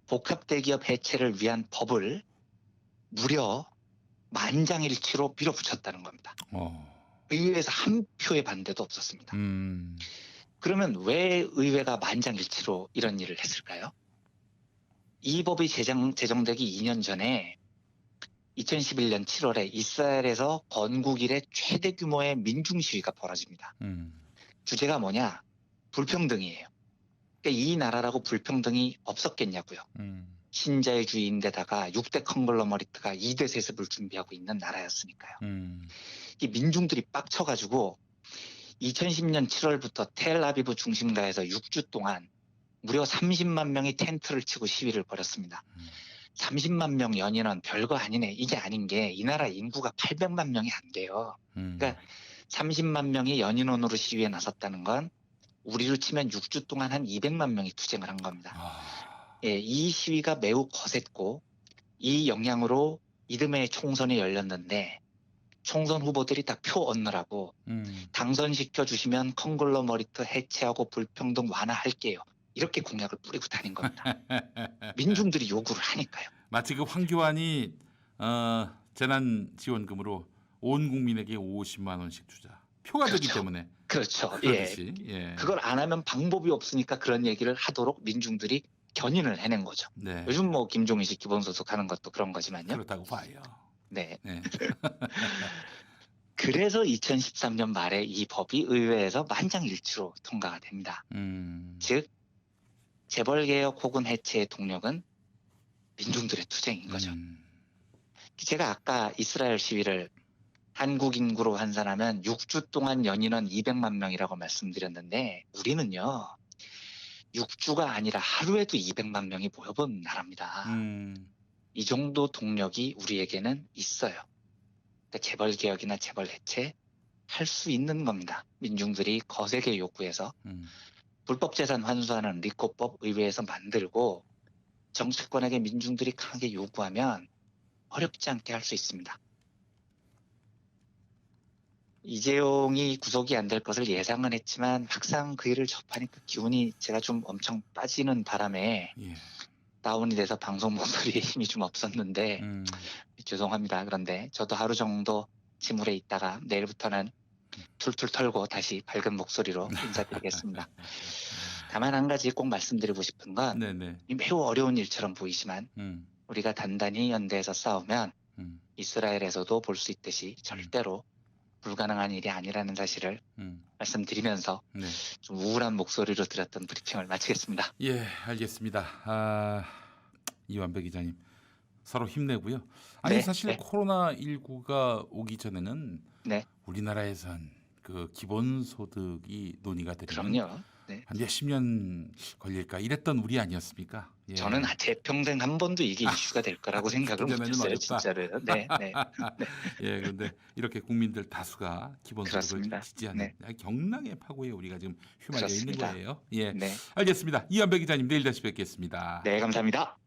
B: 복합 대기업 해체를 위한 법을 무려 만장일치로 밀어붙였다는 겁니다. 의회에서 한 표의 반대도 없었습니다. 그러면 왜 의회가 만장일치로 이런 일을 했을까요? 이 법이 제정되기 2년 전에 2011년 7월에 이스라엘에서 건국 이래 최대 규모의 민중 시위가 벌어집니다. 주제가 뭐냐? 불평등이에요. 그러니까 이 나라라고 불평등이 없었겠냐고요. 신자유주의인데다가 6대 컨글로머리트가 2대 세습을 준비하고 있는 나라였으니까요. 이 민중들이 빡쳐가지고 2010년 7월부터 텔아비브 중심가에서 6주 동안 무려 30만 명이 텐트를 치고 시위를 벌였습니다. 30만 명 연인원 별거 아니네. 이게 아닌 게 이 나라 인구가 800만 명이 안 돼요. 그러니까 30만 명이 연인원으로 시위에 나섰다는 건 우리로 치면 6주 동안 한 200만 명이 투쟁을 한 겁니다. 예, 이 시위가 매우 거셌고 이 영향으로 이듬해 총선이 열렸는데 총선 후보들이 다 표 얻느라고 당선시켜 주시면 컨글로머리트 해체하고 불평등 완화할게요. 이렇게 공약을 뿌리고 다닌 겁니다. 민중들이 요구를 하니까요.
A: 마치 그 황교안이 재난지원금으로 온 국민에게 50만 원씩 주자. 표가 되기 때문에.
B: 그렇죠.
A: 그렇듯이.
B: 예. 그걸 안 하면 방법이 없으니까 그런 얘기를 하도록 민중들이 견인을 해낸 거죠.
A: 네.
B: 요즘 뭐 김종인식 기본소득 하는 것도 그런 거지만요.
A: 그렇다고 봐요.
B: 네. 그래서 2013년 말에 이 법이 의회에서 만장일치로 통과가 됩니다. 즉 재벌개혁 혹은 해체의 동력은 민중들의 투쟁인 거죠. 제가 아까 이스라엘 시위를 한국 인구로 환산하면 6주 동안 연인원 200만 명이라고 말씀드렸는데 우리는요 6주가 아니라 하루에도 200만 명이 모여본 나라입니다. 이 정도 동력이 우리에게는 있어요. 그러니까 재벌개혁이나 재벌해체 할 수 있는 겁니다. 민중들이 거세게 요구해서 불법 재산 환수하는 리코법 의회에서 만들고 정치권에게 민중들이 강하게 요구하면 어렵지 않게 할 수 있습니다. 이재용이 구속이 안 될 것을 예상은 했지만 막상 그 일을 접하니까 기운이 제가 좀 엄청 빠지는 바람에
A: 예.
B: 다운이 돼서 방송 목소리에 힘이 좀 없었는데 죄송합니다. 그런데 저도 하루 정도 침울해 있다가 내일부터는 툴툴 털고 다시 밝은 목소리로 인사드리겠습니다. 다만 한 가지 꼭 말씀드리고 싶은 건
A: 네네.
B: 매우 어려운 일처럼 보이지만 우리가 단단히 연대해서 싸우면 이스라엘에서도 볼 수 있듯이 절대로 불가능한 일이 아니라는 사실을 말씀드리면서
A: 네.
B: 좀 우울한 목소리로 드렸던 브리핑을 마치겠습니다.
A: 예, 알겠습니다. 이완배 기자님, 서로 힘내고요. 아니
B: 네,
A: 사실
B: 네.
A: 코로나19가 오기 전에는
B: 네,
A: 우리나라에선 그 기본소득이 논의가 되면
B: 그럼요. 네.
A: 한 몇십 년 걸릴까 이랬던 우리 아니었습니까? 예.
B: 저는 제 평생 한 번도 이게 이슈가 될 거라고 생각을
A: 전에는
B: 못했어요,
A: 어렵다.
B: 진짜로요. 네, 네,
A: 예, 그런데 이렇게 국민들 다수가 기본소득을
B: 그렇습니다.
A: 지지하는 경랑의 파고에 우리가 지금 휘말려 있는
B: 그렇습니다.
A: 거예요. 예,
B: 네,
A: 알겠습니다. 이완배 기자님 내일 다시 뵙겠습니다.
B: 네, 감사합니다.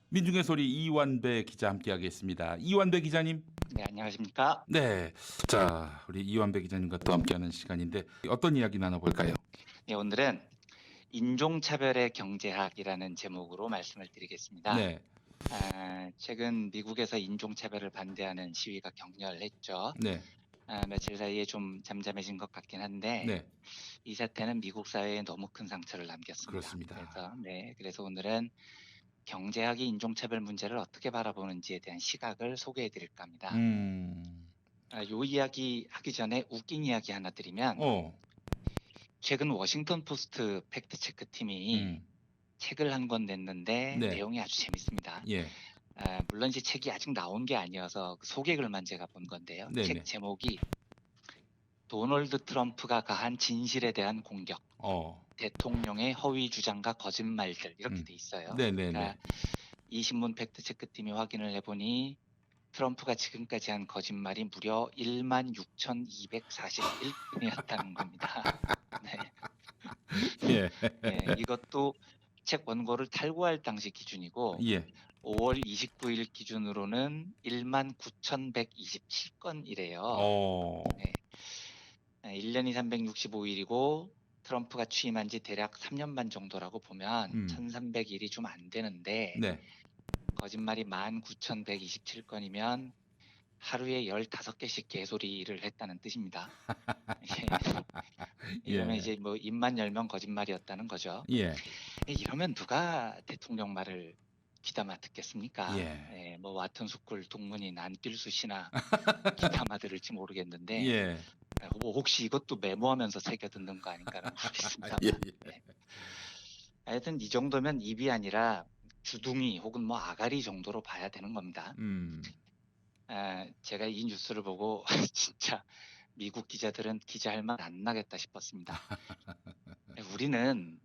A: 민중의 소리 이완배 기자 함께하겠습니다. 이완배 기자님.
B: 네, 안녕하십니까?
A: 네, 자 우리 이완배 기자님과 또 함께하는 시간인데 어떤 이야기 나눠볼까요?
B: 네, 오늘은 인종차별의 경제학이라는 제목으로 말씀을 드리겠습니다.
A: 네,
B: 최근 미국에서 인종차별을 반대하는 시위가 격렬했죠.
A: 네,
B: 며칠 사이에 좀 잠잠해진 것 같긴 한데
A: 네,
B: 이 사태는 미국 사회에 너무 큰 상처를 남겼습니다.
A: 그렇습니다.
B: 그래서 오늘은 경제학이 인종차별 문제를 어떻게 바라보는지에 대한 시각을 소개해 드릴까 합니다. 요 이야기 하기 전에 웃긴 이야기 하나 드리면 최근 워싱턴 포스트 팩트체크 팀이 책을 한 권 냈는데
A: 네.
B: 내용이 아주 재밌습니다.
A: 예,
B: 물론 이 책이 아직 나온 게 아니어서 그 소개글만 제가 본 건데요.
A: 네네.
B: 책 제목이 도널드 트럼프가 가한 진실에 대한 공격, 대통령의 허위 주장과 거짓말들 이렇게 돼 있어요.
A: 네네네.
B: 그러니까 이 신문 팩트체크 팀이 확인을 해보니 트럼프가 지금까지 한 거짓말이 무려 16,241건이었다는 겁니다. 네.
A: 예,
B: 네, 이것도 책 원고를 탈고할 당시 기준이고
A: 예,
B: 5월 29일 기준으로는 19,127건이래요. 1년이 365일이고 트럼프가 취임한 지 대략 3년 반 정도라고 보면 1,300일이 좀 안 되는데
A: 네,
B: 거짓말이 19,127건이면 하루에 15개씩 개소리를 했다는 뜻입니다. 이러면
A: 예.
B: 이제 뭐 입만 열면 거짓말이었다는 거죠.
A: 예,
B: 이러면 누가 대통령 말을 귀담아 듣겠습니까?
A: 예.
B: 뭐 와튼 수쿨 동문인 안필수 씨나 귀담아 들을지 모르겠는데
A: 예,
B: 뭐 혹시 이것도 메모하면서 새겨 듣는 거 아닌가라는 모르겠습니다.
A: 예,
B: 하여튼 이 정도면 입이 아니라 주둥이 혹은 뭐 아가리 정도로 봐야 되는 겁니다. 제가 이 뉴스를 보고 진짜 미국 기자들은 기자할 맛 안 나겠다 싶었습니다. 우리는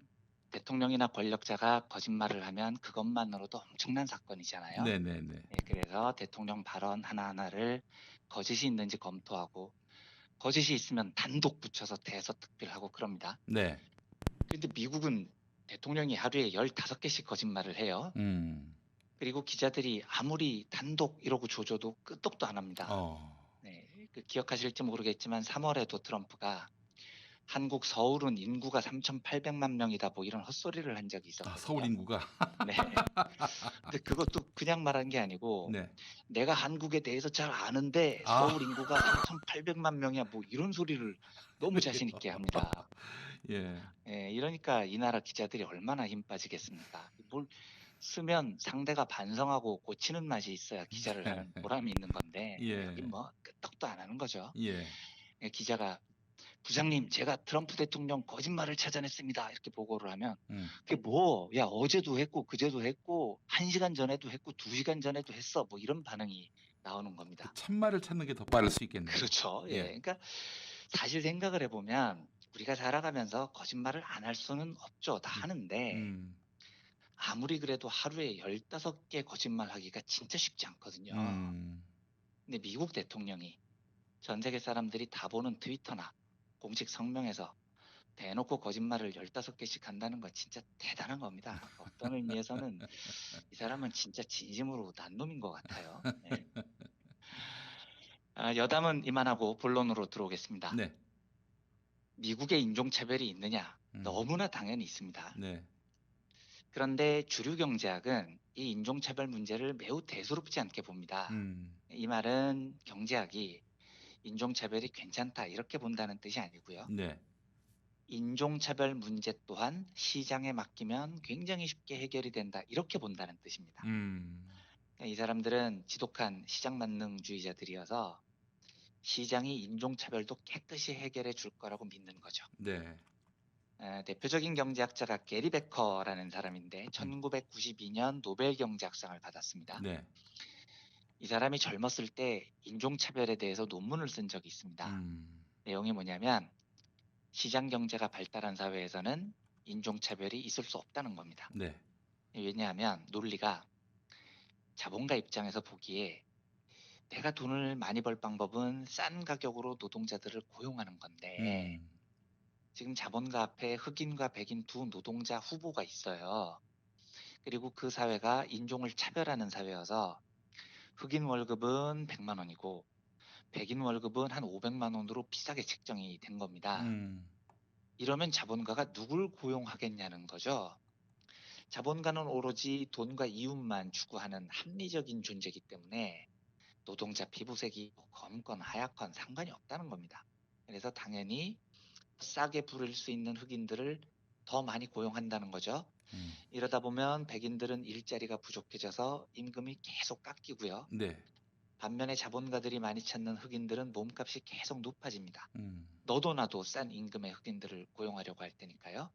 B: 대통령이나 권력자가 거짓말을 하면 그것만으로도 엄청난 사건이잖아요.
A: 네네네.
B: 그래서 대통령 발언 하나하나를 거짓이 있는지 검토하고 거짓이 있으면 단독 붙여서 대서특필하고 그럽니다.
A: 네.
B: 그런데 미국은 대통령이 하루에 15개씩 거짓말을 해요. 그리고 기자들이 아무리 단독 이러고 조져도 끄떡도 안 합니다. 기억하실지 모르겠지만 3월에도 트럼프가 한국 서울은 인구가 3,800만 명이다 뭐 이런 헛소리를 한 적이 있었거든요.
A: 서울 인구가.
B: 네. 근데 그것도 그냥 말한 게 아니고
A: 네.
B: 내가 한국에 대해서 잘 아는데 서울 인구가 3,800만 명이야 뭐 이런 소리를 너무 자신 있게 합니다. 이러니까 이 나라 기자들이 얼마나 힘 빠지겠습니까? 뭘 쓰면 상대가 반성하고 고치는 맛이 있어야 기자를 하는 보람이 있는 건데 여기 뭐 끄떡도 안 하는 거죠. 기자가 부장님 제가 트럼프 대통령 거짓말을 찾아냈습니다 이렇게 보고를 하면 그게 뭐 야 어제도 했고 그제도 했고 1시간 전에도 했고 2시간 전에도 했어 뭐 이런 반응이 나오는 겁니다.
A: 참말을 찾는 게 더 빠를 수 있겠네요.
B: 그렇죠. 그러니까 사실 생각을 해보면 우리가 살아가면서 거짓말을 안 할 수는 없죠. 다 하는데 아무리 그래도 하루에 15개 거짓말 하기가 진짜 쉽지 않거든요. 근데 미국 대통령이 전 세계 사람들이 다 보는 트위터나 공식 성명에서 대놓고 거짓말을 15개씩 한다는 건 진짜 대단한 겁니다. 어떤 의미에서는 이 사람은 진짜 진심으로 난놈인 것 같아요. 네. 여담은 이만하고 본론으로 들어오겠습니다.
A: 네.
B: 미국에 인종차별이 있느냐?
A: 음.
B: 너무나 당연히 있습니다.
A: 네.
B: 그런데 주류 경제학은 이 인종차별 문제를 매우 대수롭지 않게 봅니다. 이 말은 경제학이 인종차별이 괜찮다 이렇게 본다는 뜻이 아니고요.
A: 네.
B: 인종차별 문제 또한 시장에 맡기면 굉장히 쉽게 해결이 된다 이렇게 본다는 뜻입니다. 그러니까 이 사람들은 지독한 시장 만능주의자들이어서 시장이 인종차별도 깨끗이 해결해 줄 거라고 믿는 거죠.
A: 네.
B: 대표적인 경제학자가 게리 베커라는 사람인데 1992년 노벨 경제학상을 받았습니다.
A: 네.
B: 이 사람이 젊었을 때 인종차별에 대해서 논문을 쓴 적이 있습니다. 내용이 뭐냐면 시장 경제가 발달한 사회에서는 인종차별이 있을 수 없다는 겁니다.
A: 네.
B: 왜냐하면 논리가 자본가 입장에서 보기에 내가 돈을 많이 벌 방법은 싼 가격으로 노동자들을 고용하는 건데 지금 자본가 앞에 흑인과 백인 두 노동자 후보가 있어요. 그리고 그 사회가 인종을 차별하는 사회여서 흑인 월급은 100만 원이고 백인 월급은 한 500만 원으로 비싸게 책정이 된 겁니다. 이러면 자본가가 누굴 고용하겠냐는 거죠. 자본가는 오로지 돈과 이윤만 추구하는 합리적인 존재이기 때문에 노동자 피부색이 검건 하얗건 상관이 없다는 겁니다. 그래서 당연히 싸게 부릴 수 있는 흑인들을 더 많이 고용한다는 거죠. 이러다 보면 백인들은 일자리가 부족해져서 임금이 계속 깎이고요.
A: 네.
B: 반면에 자본가들이 많이 찾는 흑인들은 몸값이 계속 높아집니다. 너도 나도 싼 임금의 흑인들을 고용하려고 할 테니까요.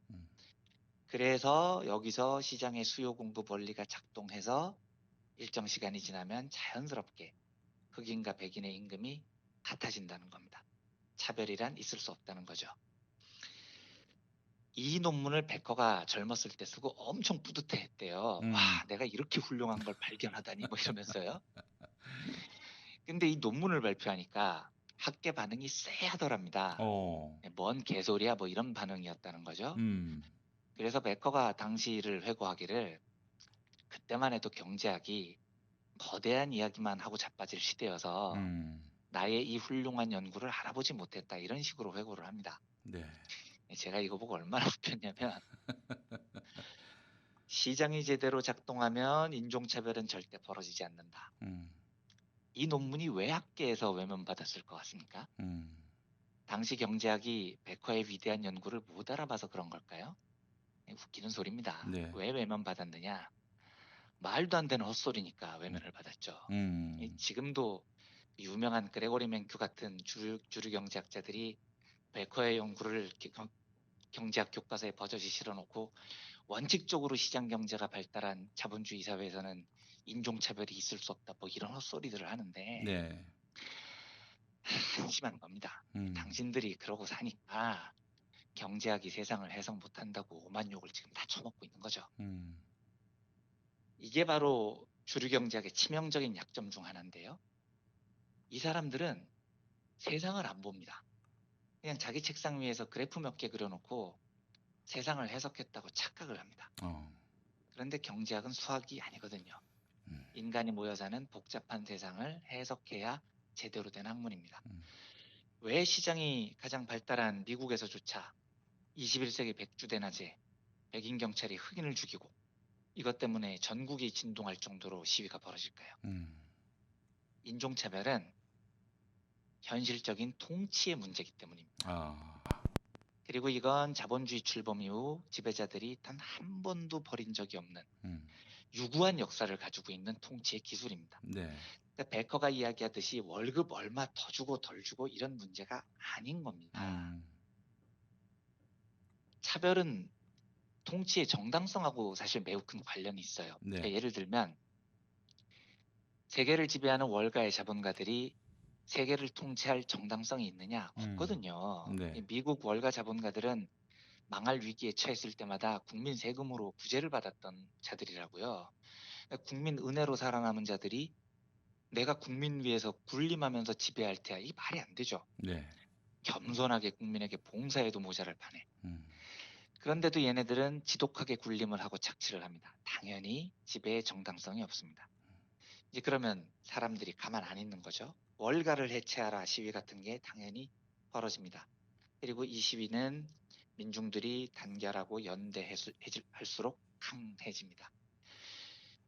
B: 그래서 여기서 시장의 수요 공급 원리가 작동해서 일정 시간이 지나면 자연스럽게 흑인과 백인의 임금이 같아진다는 겁니다. 차별이란 있을 수 없다는 거죠. 이 논문을 베커가 젊었을 때 쓰고 엄청 뿌듯해했대요. 와, 내가 이렇게 훌륭한 걸 발견하다니 뭐 이러면서요. 근데 이 논문을 발표하니까 학계 반응이 쎄하더랍니다. 뭔 개소리야 뭐 이런 반응이었다는 거죠. 그래서 베커가 당시를 회고하기를 그때만 해도 경제학이 거대한 이야기만 하고 자빠질 시대여서 나의 이 훌륭한 연구를 알아보지 못했다 이런 식으로 회고를 합니다.
A: 네.
B: 제가 이거 보고 얼마나 웃겼냐면 시장이 제대로 작동하면 인종차별은 절대 벌어지지 않는다. 이 논문이 왜 학계에서 외면받았을 것 같습니까? 당시 경제학이 베커의 위대한 연구를 못 알아봐서 그런 걸까요? 웃기는 소리입니다.
A: 네.
B: 왜 외면받았느냐? 말도 안 되는 헛소리니까 외면을 받았죠. 지금도 유명한 그레고리 맹큐 같은 주류 경제학자들이 베커의 연구를 이렇게 경제학 교과서에 버젓이 실어놓고 원칙적으로 시장 경제가 발달한 자본주의 사회에서는 인종차별이 있을 수 없다 뭐 이런 헛소리들을 하는데
A: 네.
B: 한심한 겁니다. 당신들이 그러고 사니까 경제학이 세상을 해석 못한다고 오만 욕을 지금 다 쳐먹고 있는 거죠. 이게 바로 주류 경제학의 치명적인 약점 중 하나인데요. 이 사람들은 세상을 안 봅니다. 그냥 자기 책상 위에서 그래프 몇 개 그려놓고 세상을 해석했다고 착각을 합니다. 그런데 경제학은 수학이 아니거든요. 인간이 모여 사는 복잡한 세상을 해석해야 제대로 된 학문입니다. 왜 시장이 가장 발달한 미국에서조차 21세기 백주 대낮에 백인 경찰이 흑인을 죽이고 이것 때문에 전국이 진동할 정도로 시위가 벌어질까요? 인종차별은 현실적인 통치의 문제이기 때문입니다. 그리고 이건 자본주의 출범 이후 지배자들이 단 한 번도 벌인 적이 없는 유구한 역사를 가지고 있는 통치의 기술입니다.
A: 네.
B: 그러니까 베커가 이야기하듯이 월급 얼마 더 주고 덜 주고 이런 문제가 아닌 겁니다. 차별은 통치의 정당성하고 사실 매우 큰 관련이 있어요.
A: 네.
B: 그러니까 예를 들면 세계를 지배하는 월가의 자본가들이 세계를 통치할 정당성이 있느냐? 없거든요.
A: 네.
B: 미국 월가 자본가들은 망할 위기에 처했을 때마다 국민 세금으로 구제를 받았던 자들이라고요. 그러니까 국민 은혜로 살아남은 자들이 내가 국민 위해서 군림하면서 지배할 테야. 이게 말이 안 되죠.
A: 네.
B: 겸손하게 국민에게 봉사해도 모자랄 판에.
A: 음.
B: 그런데도 얘네들은 지독하게 군림을 하고 착취를 합니다. 당연히 지배의 정당성이 없습니다. 이제 그러면 사람들이 가만 안 있는 거죠. 월가를 해체하라 시위 같은 게 당연히 벌어집니다. 그리고 이 시위는 민중들이 단결하고 연대할수록 강해집니다.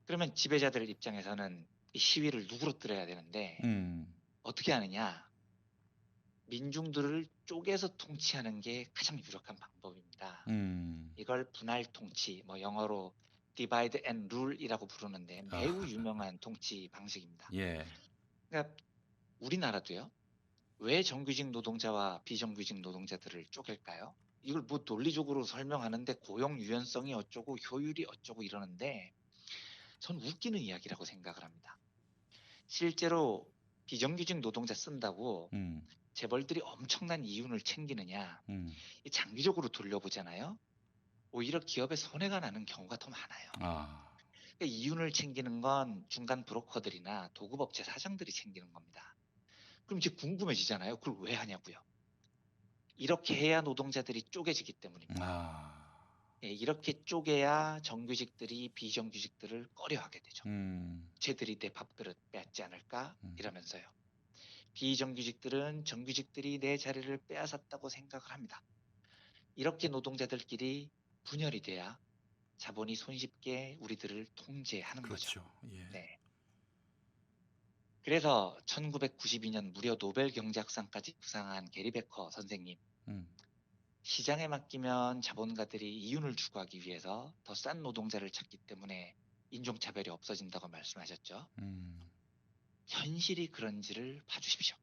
B: 그러면 지배자들 입장에서는 이 시위를 누그러뜨려야 되는데 어떻게 하느냐? 민중들을 쪼개서 통치하는 게 가장 유력한 방법입니다. 이걸 분할 통치, 뭐 영어로 divide and rule이라고 부르는데 매우 유명한 통치 방식입니다.
A: 예.
B: 그러니까 우리나라도요. 왜 정규직 노동자와 비정규직 노동자들을 쪼갤까요? 이걸 뭐 논리적으로 설명하는데 고용 유연성이 어쩌고 효율이 어쩌고 이러는데 전 웃기는 이야기라고 생각을 합니다. 실제로 비정규직 노동자 쓴다고 재벌들이 엄청난 이윤을 챙기느냐? 장기적으로 돌려보잖아요. 오히려 기업에 손해가 나는 경우가 더 많아요. 그러니까 이윤을 챙기는 건 중간 브로커들이나 도급업체 사장들이 챙기는 겁니다. 그럼 이제 궁금해지잖아요. 그걸 왜 하냐고요. 이렇게 해야 노동자들이 쪼개지기 때문입니다. 예, 이렇게 쪼개야 정규직들이 비정규직들을 꺼려하게 되죠. 쟤들이 내 밥그릇 뺏지 않을까 이러면서요. 비정규직들은 정규직들이 내 자리를 빼앗았다고 생각을 합니다. 이렇게 노동자들끼리 분열이 돼야 자본이 손쉽게 우리들을 통제하는
A: 그렇죠.
B: 거죠.
A: 예.
B: 네. 그래서 1992년 무려 노벨 경제학상까지 수상한 게리 베커 선생님. 시장에 맡기면 자본가들이 이윤을 추구하기 위해서 더 싼 노동자를 찾기 때문에 인종차별이 없어진다고 말씀하셨죠. 현실이 그런지를 봐주십시오.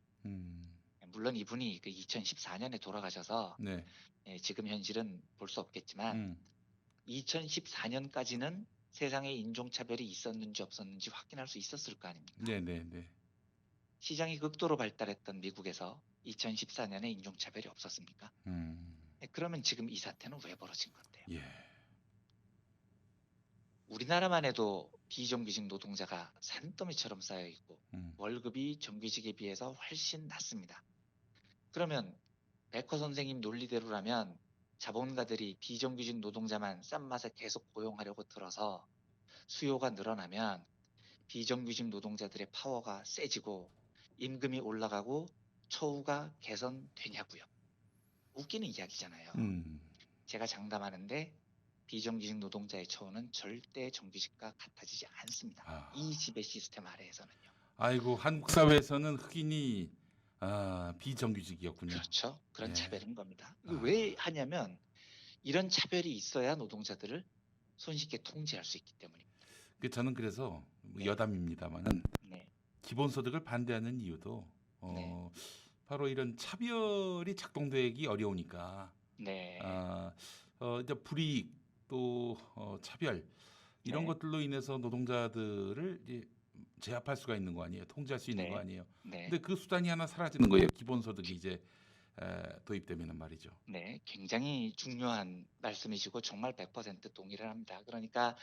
B: 물론 이분이 그 2014년에 돌아가셔서
A: 네.
B: 예, 지금 현실은 볼 수 없겠지만 2014년까지는 세상에 인종차별이 있었는지 없었는지 확인할 수 있었을 거 아닙니까?
A: 네네네.
B: 시장이 극도로 발달했던 미국에서 2014년에 인종차별이 없었습니까? 예, 그러면 지금 이 사태는 왜 벌어진 건데요?
A: 예.
B: 우리나라만 해도 비정규직 노동자가 산더미처럼 쌓여 있고 월급이 정규직에 비해서 훨씬 낮습니다. 그러면 베커 선생님 논리대로라면 자본가들이 비정규직 노동자만 싼 맛에 계속 고용하려고 들어서 수요가 늘어나면 비정규직 노동자들의 파워가 세지고 임금이 올라가고 처우가 개선되냐고요. 웃기는 이야기잖아요. 제가 장담하는데 비정규직 노동자의 처우는 절대 정규직과 같아지지 않습니다. 이 지배 시스템 아래에서는요.
A: 아이고, 한국 사회에서는 흑인이 비정규직이었군요.
B: 그렇죠. 그런
A: 예.
B: 차별인 겁니다. 이거 왜 하냐면 이런 차별이 있어야 노동자들을 손쉽게 통제할 수 있기 때문입니다.
A: 저는 그래서
B: 네.
A: 여담입니다만은
B: 네.
A: 기본소득을 반대하는 이유도
B: 네.
A: 바로 이런 차별이 작동되기 어려우니까
B: 네.
A: 이제 불이익 또 차별 이런
B: 네.
A: 것들로 인해서 노동자들을 이제 제압할 수가 있는 거 아니에요. 통제할 수 있는
B: 네.
A: 거 아니에요.
B: 네.
A: 근데 그 수단이 하나 사라지는 거예요. 기본소득이 이제 도입되면은 말이죠.
B: 네, 굉장히 중요한 말씀이시고 정말 100% 동의를 합니다. 그러니까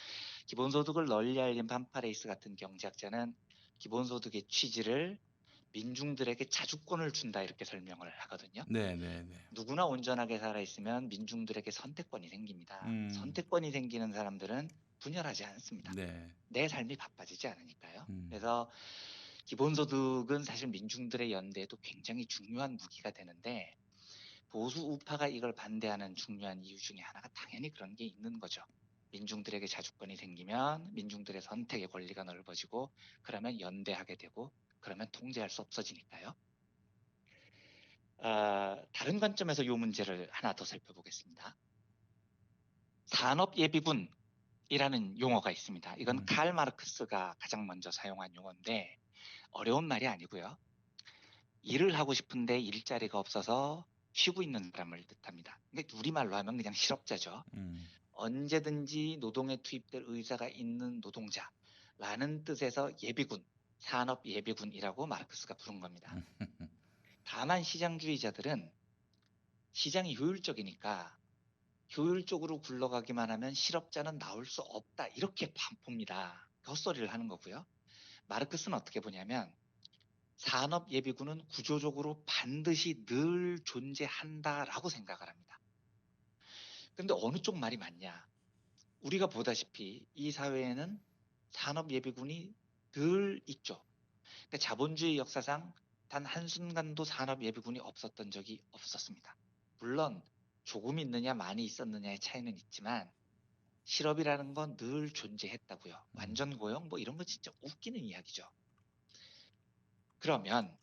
B: 기본소득을 널리 알린 판파레이스 같은 경제학자는 기본소득의 취지를 민중들에게 자주권을 준다 이렇게 설명을 하거든요.
A: 네네네.
B: 누구나 온전하게 살아있으면 민중들에게 선택권이 생깁니다. 선택권이 생기는 사람들은 분열하지 않습니다.
A: 네.
B: 내 삶이 바빠지지 않으니까요. 그래서 기본소득은 사실 민중들의 연대에도 굉장히 중요한 무기가 되는데 보수 우파가 이걸 반대하는 중요한 이유 중에 하나가 당연히 그런 게 있는 거죠. 민중들에게 자주권이 생기면 민중들의 선택의 권리가 넓어지고 그러면 연대하게 되고 그러면 통제할 수 없어지니까요. 다른 관점에서 이 문제를 하나 더 살펴보겠습니다. 산업예비군이라는 용어가 있습니다. 이건 칼 마르크스가 가장 먼저 사용한 용어인데 어려운 말이 아니고요. 일을 하고 싶은데 일자리가 없어서 쉬고 있는 사람을 뜻합니다. 그러니까 우리말로 하면 그냥 실업자죠. 언제든지 노동에 투입될 의사가 있는 노동자라는 뜻에서 예비군, 산업 예비군이라고 마르크스가 부른 겁니다. 다만 시장주의자들은 시장이 효율적이니까 효율적으로 굴러가기만 하면 실업자는 나올 수 없다 이렇게 봅니다. 헛소리를 하는 거고요. 마르크스는 어떻게 보냐면 산업예비군은 구조적으로 반드시 늘 존재한다라고 생각을 합니다. 그런데 어느 쪽 말이 맞냐? 우리가 보다시피 이 사회에는 산업예비군이 늘 있죠. 그러니까 자본주의 역사상 단 한순간도 산업예비군이 없었던 적이 없었습니다. 물론 조금 있느냐 많이 있었느냐의 차이는 있지만 실업이라는 건 늘 존재했다고요. 완전 고용 뭐 이런 거 진짜 웃기는 이야기죠. 그러면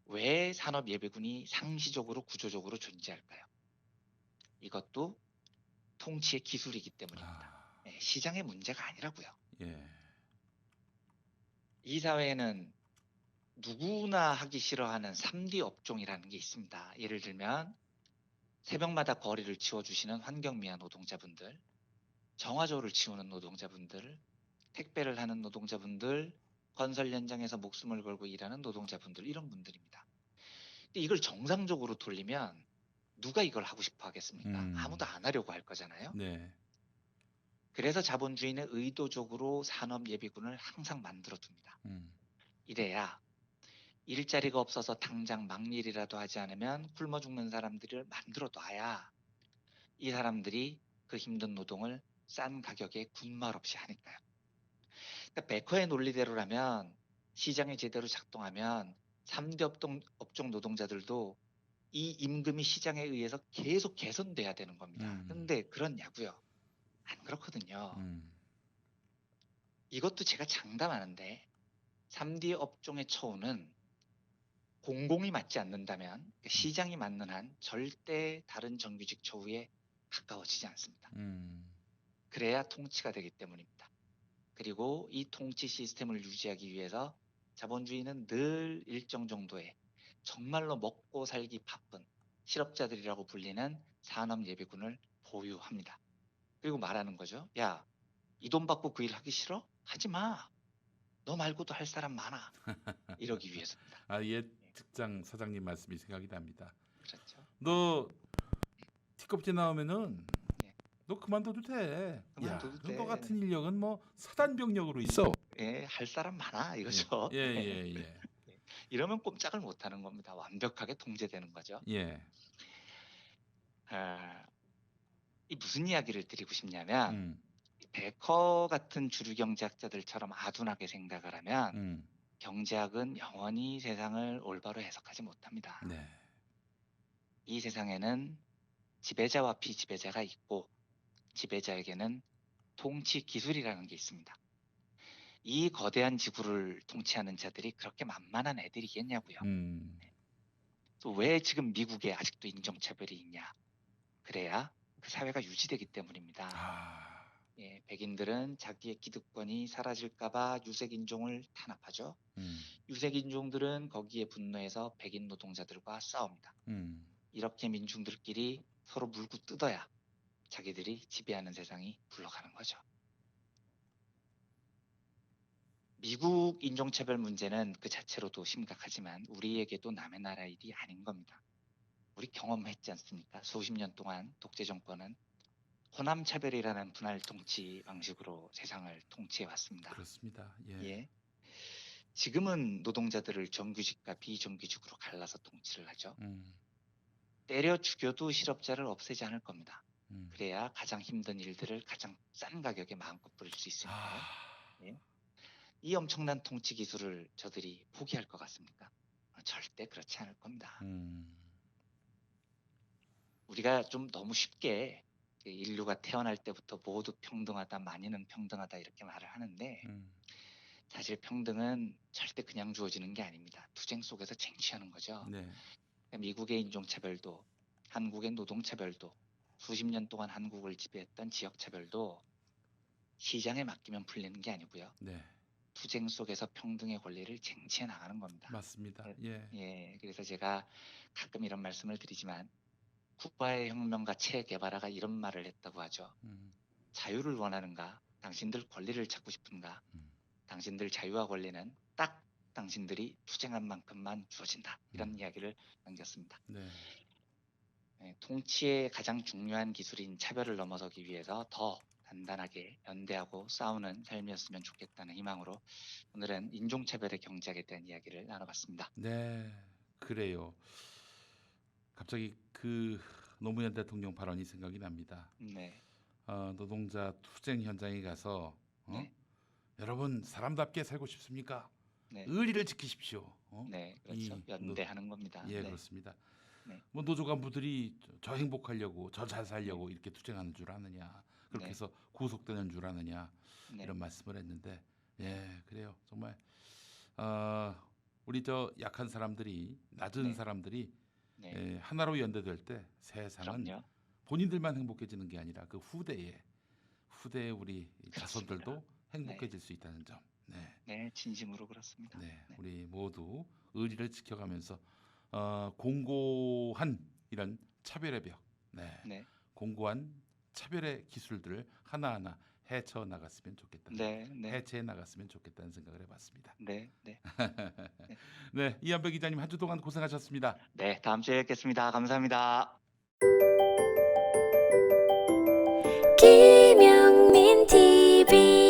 B: 왜 산업예비군이 상시적으로 구조적으로 존재할까요? 이것도 통치의 기술이기 때문입니다.
A: 아,
B: 시장의 문제가 아니라고요.
A: 예.
B: 이 사회에는 누구나 하기 싫어하는 3D 업종이라는 게 있습니다. 예를 들면 새벽마다 거리를 치워주시는 환경미화 노동자분들, 정화조를 치우는 노동자분들, 택배를 하는 노동자분들, 건설 현장에서 목숨을 걸고 일하는 노동자분들, 이런 분들입니다. 근데 이걸 정상적으로 돌리면 누가 이걸 하고 싶어 하겠습니까? 아무도 안 하려고 할 거잖아요.
A: 네.
B: 그래서 자본주의는 의도적으로 산업예비군을 항상 만들어 둡니다. 이래야 일자리가 없어서 당장 막일이라도 하지 않으면 굶어 죽는 사람들을 만들어 놔야 이 사람들이 그 힘든 노동을 싼 가격에 군말 없이 하니까요. 그러니까 베커의 논리대로라면 시장이 제대로 작동하면 3대 업종 노동자들도 이 임금이 시장에 의해서 계속 개선돼야 되는 겁니다. 그런데 그렇냐고요? 안 그렇거든요. 이것도 제가 장담하는데 3D 업종의 처우는 공공이 맞지 않는다면 그러니까 시장이 맞는 한 절대 다른 정규직 처우에 가까워지지 않습니다. 그래야 통치가 되기 때문입니다. 그리고 이 통치 시스템을 유지하기 위해서 자본주의는 늘 일정 정도의 정말로 먹고 살기 바쁜 실업자들이라고 불리는 산업예비군을 보유합니다. 그리고 말하는 거죠. 야, 이 돈 받고 그 일 하기 싫어? 하지 마. 너 말고도 할 사람 많아. 이러기 위해서입니다.
A: 아, 옛 직장 사장님 말씀이 생각이 납니다.
B: 그렇죠.
A: 너 티껍질 나오면은
B: 예.
A: 너 그만둬도 돼.
B: 그만둬도 돼.
A: 너 같은 인력은 뭐 사단병력으로 있어.
B: 예, 할 사람 많아 이거죠.
A: 예, 예, 예.
B: 이러면 꼼짝을 못하는 겁니다. 완벽하게 통제되는 거죠.
A: 예.
B: 이 무슨 이야기를 드리고 싶냐면 베커 같은 주류 경제학자들처럼 아둔하게 생각을 하면 경제학은 영원히 세상을 올바로 해석하지 못합니다.
A: 네.
B: 이 세상에는 지배자와 피지배자가 있고 지배자에게는 통치 기술이라는 게 있습니다. 이 거대한 지구를 통치하는 자들이 그렇게 만만한 애들이겠냐고요. 또 왜 지금 미국에 아직도 인종차별이 있냐? 그래야 그 사회가 유지되기 때문입니다. 예, 백인들은 자기의 기득권이 사라질까봐 유색인종을 탄압하죠. 유색인종들은 거기에 분노해서 백인 노동자들과 싸웁니다. 이렇게 민중들끼리 서로 물고 뜯어야 자기들이 지배하는 세상이 굴러가는 거죠. 미국 인종차별 문제는 그 자체로도 심각하지만 우리에게도 남의 나라 일이 아닌 겁니다. 우리 경험했지 않습니까? 수십 년 동안 독재 정권은 호남차별이라는 분할 통치 방식으로 세상을 통치해 왔습니다.
A: 그렇습니다. 예.
B: 예. 지금은 노동자들을 정규직과 비정규직으로 갈라서 통치를 하죠. 때려 죽여도 실업자를 없애지 않을 겁니다. 그래야 가장 힘든 일들을 가장 싼 가격에 마음껏 부릴 수 있으니까요. 예. 이 엄청난 통치 기술을 저들이 포기할 것 같습니까? 절대 그렇지 않을 겁니다. 우리가 좀 너무 쉽게 인류가 태어날 때부터 모두 평등하다, 많이는 평등하다 이렇게 말을 하는데 사실 평등은 절대 그냥 주어지는 게 아닙니다. 투쟁 속에서 쟁취하는 거죠.
A: 네.
B: 미국의 인종차별도 한국의 노동차별도 수십 년 동안 한국을 지배했던 지역차별도 시장에 맡기면 풀리는 게 아니고요.
A: 네.
B: 투쟁 속에서 평등의 권리를 쟁취해 나가는 겁니다.
A: 맞습니다. 예.
B: 예, 그래서 제가 가끔 이런 말씀을 드리지만 쿠바의 혁명가 체 게바라가 이런 말을 했다고 하죠. 자유를 원하는가? 당신들 권리를 찾고 싶은가? 당신들 자유와 권리는 딱 당신들이 투쟁한 만큼만 주어진다. 이런 이야기를 남겼습니다.
A: 네.
B: 통치의 가장 중요한 기술인 차별을 넘어서기 위해서 더 단단하게 연대하고 싸우는 삶이었으면 좋겠다는 희망으로 오늘은 인종차별의 경제학에 대한 이야기를 나눠봤습니다.
A: 네, 그래요. 갑자기 그 노무현 대통령 발언이 생각이 납니다.
B: 네,
A: 노동자 투쟁 현장에 가서
B: 네,
A: 여러분 사람답게 살고 싶습니까?
B: 네,
A: 의리를 지키십시오.
B: 네, 그렇죠. 연대하는 겁니다.
A: 예,
B: 네,
A: 그렇습니다.
B: 네,
A: 뭐 노조 간부들이 저 행복하려고 저 잘 살려고 이렇게 투쟁하는 줄 아느냐, 그렇게
B: 네.
A: 해서 구속되는 줄 아느냐,
B: 네,
A: 이런 말씀을 했는데, 예, 그래요. 정말 우리 저 약한 사람들이, 낮은
B: 네,
A: 사람들이
B: 네,
A: 예, 하나로 연대될 때 세상은
B: 그럼요.
A: 본인들만 행복해지는 게 아니라 그 후대에 우리
B: 그렇습니다.
A: 자손들도 행복해질 수 있다는 점. 네,
B: 네, 진심으로 그렇습니다.
A: 네,
B: 네,
A: 우리 모두 의리를 지켜가면서 공고한 이런 차별의 벽, 네,
B: 네,
A: 공고한 차별의 기술들을 하나하나 헤쳐 나갔으면 좋겠다.
B: 네, 네,
A: 해체해 나갔으면 좋겠다는 생각을 해봤습니다.
B: 네, 네,
A: 네, 이한배 기자님 한 주 동안 고생하셨습니다.
B: 네, 다음 주에 뵙겠습니다. 감사합니다.
C: 김영민 TV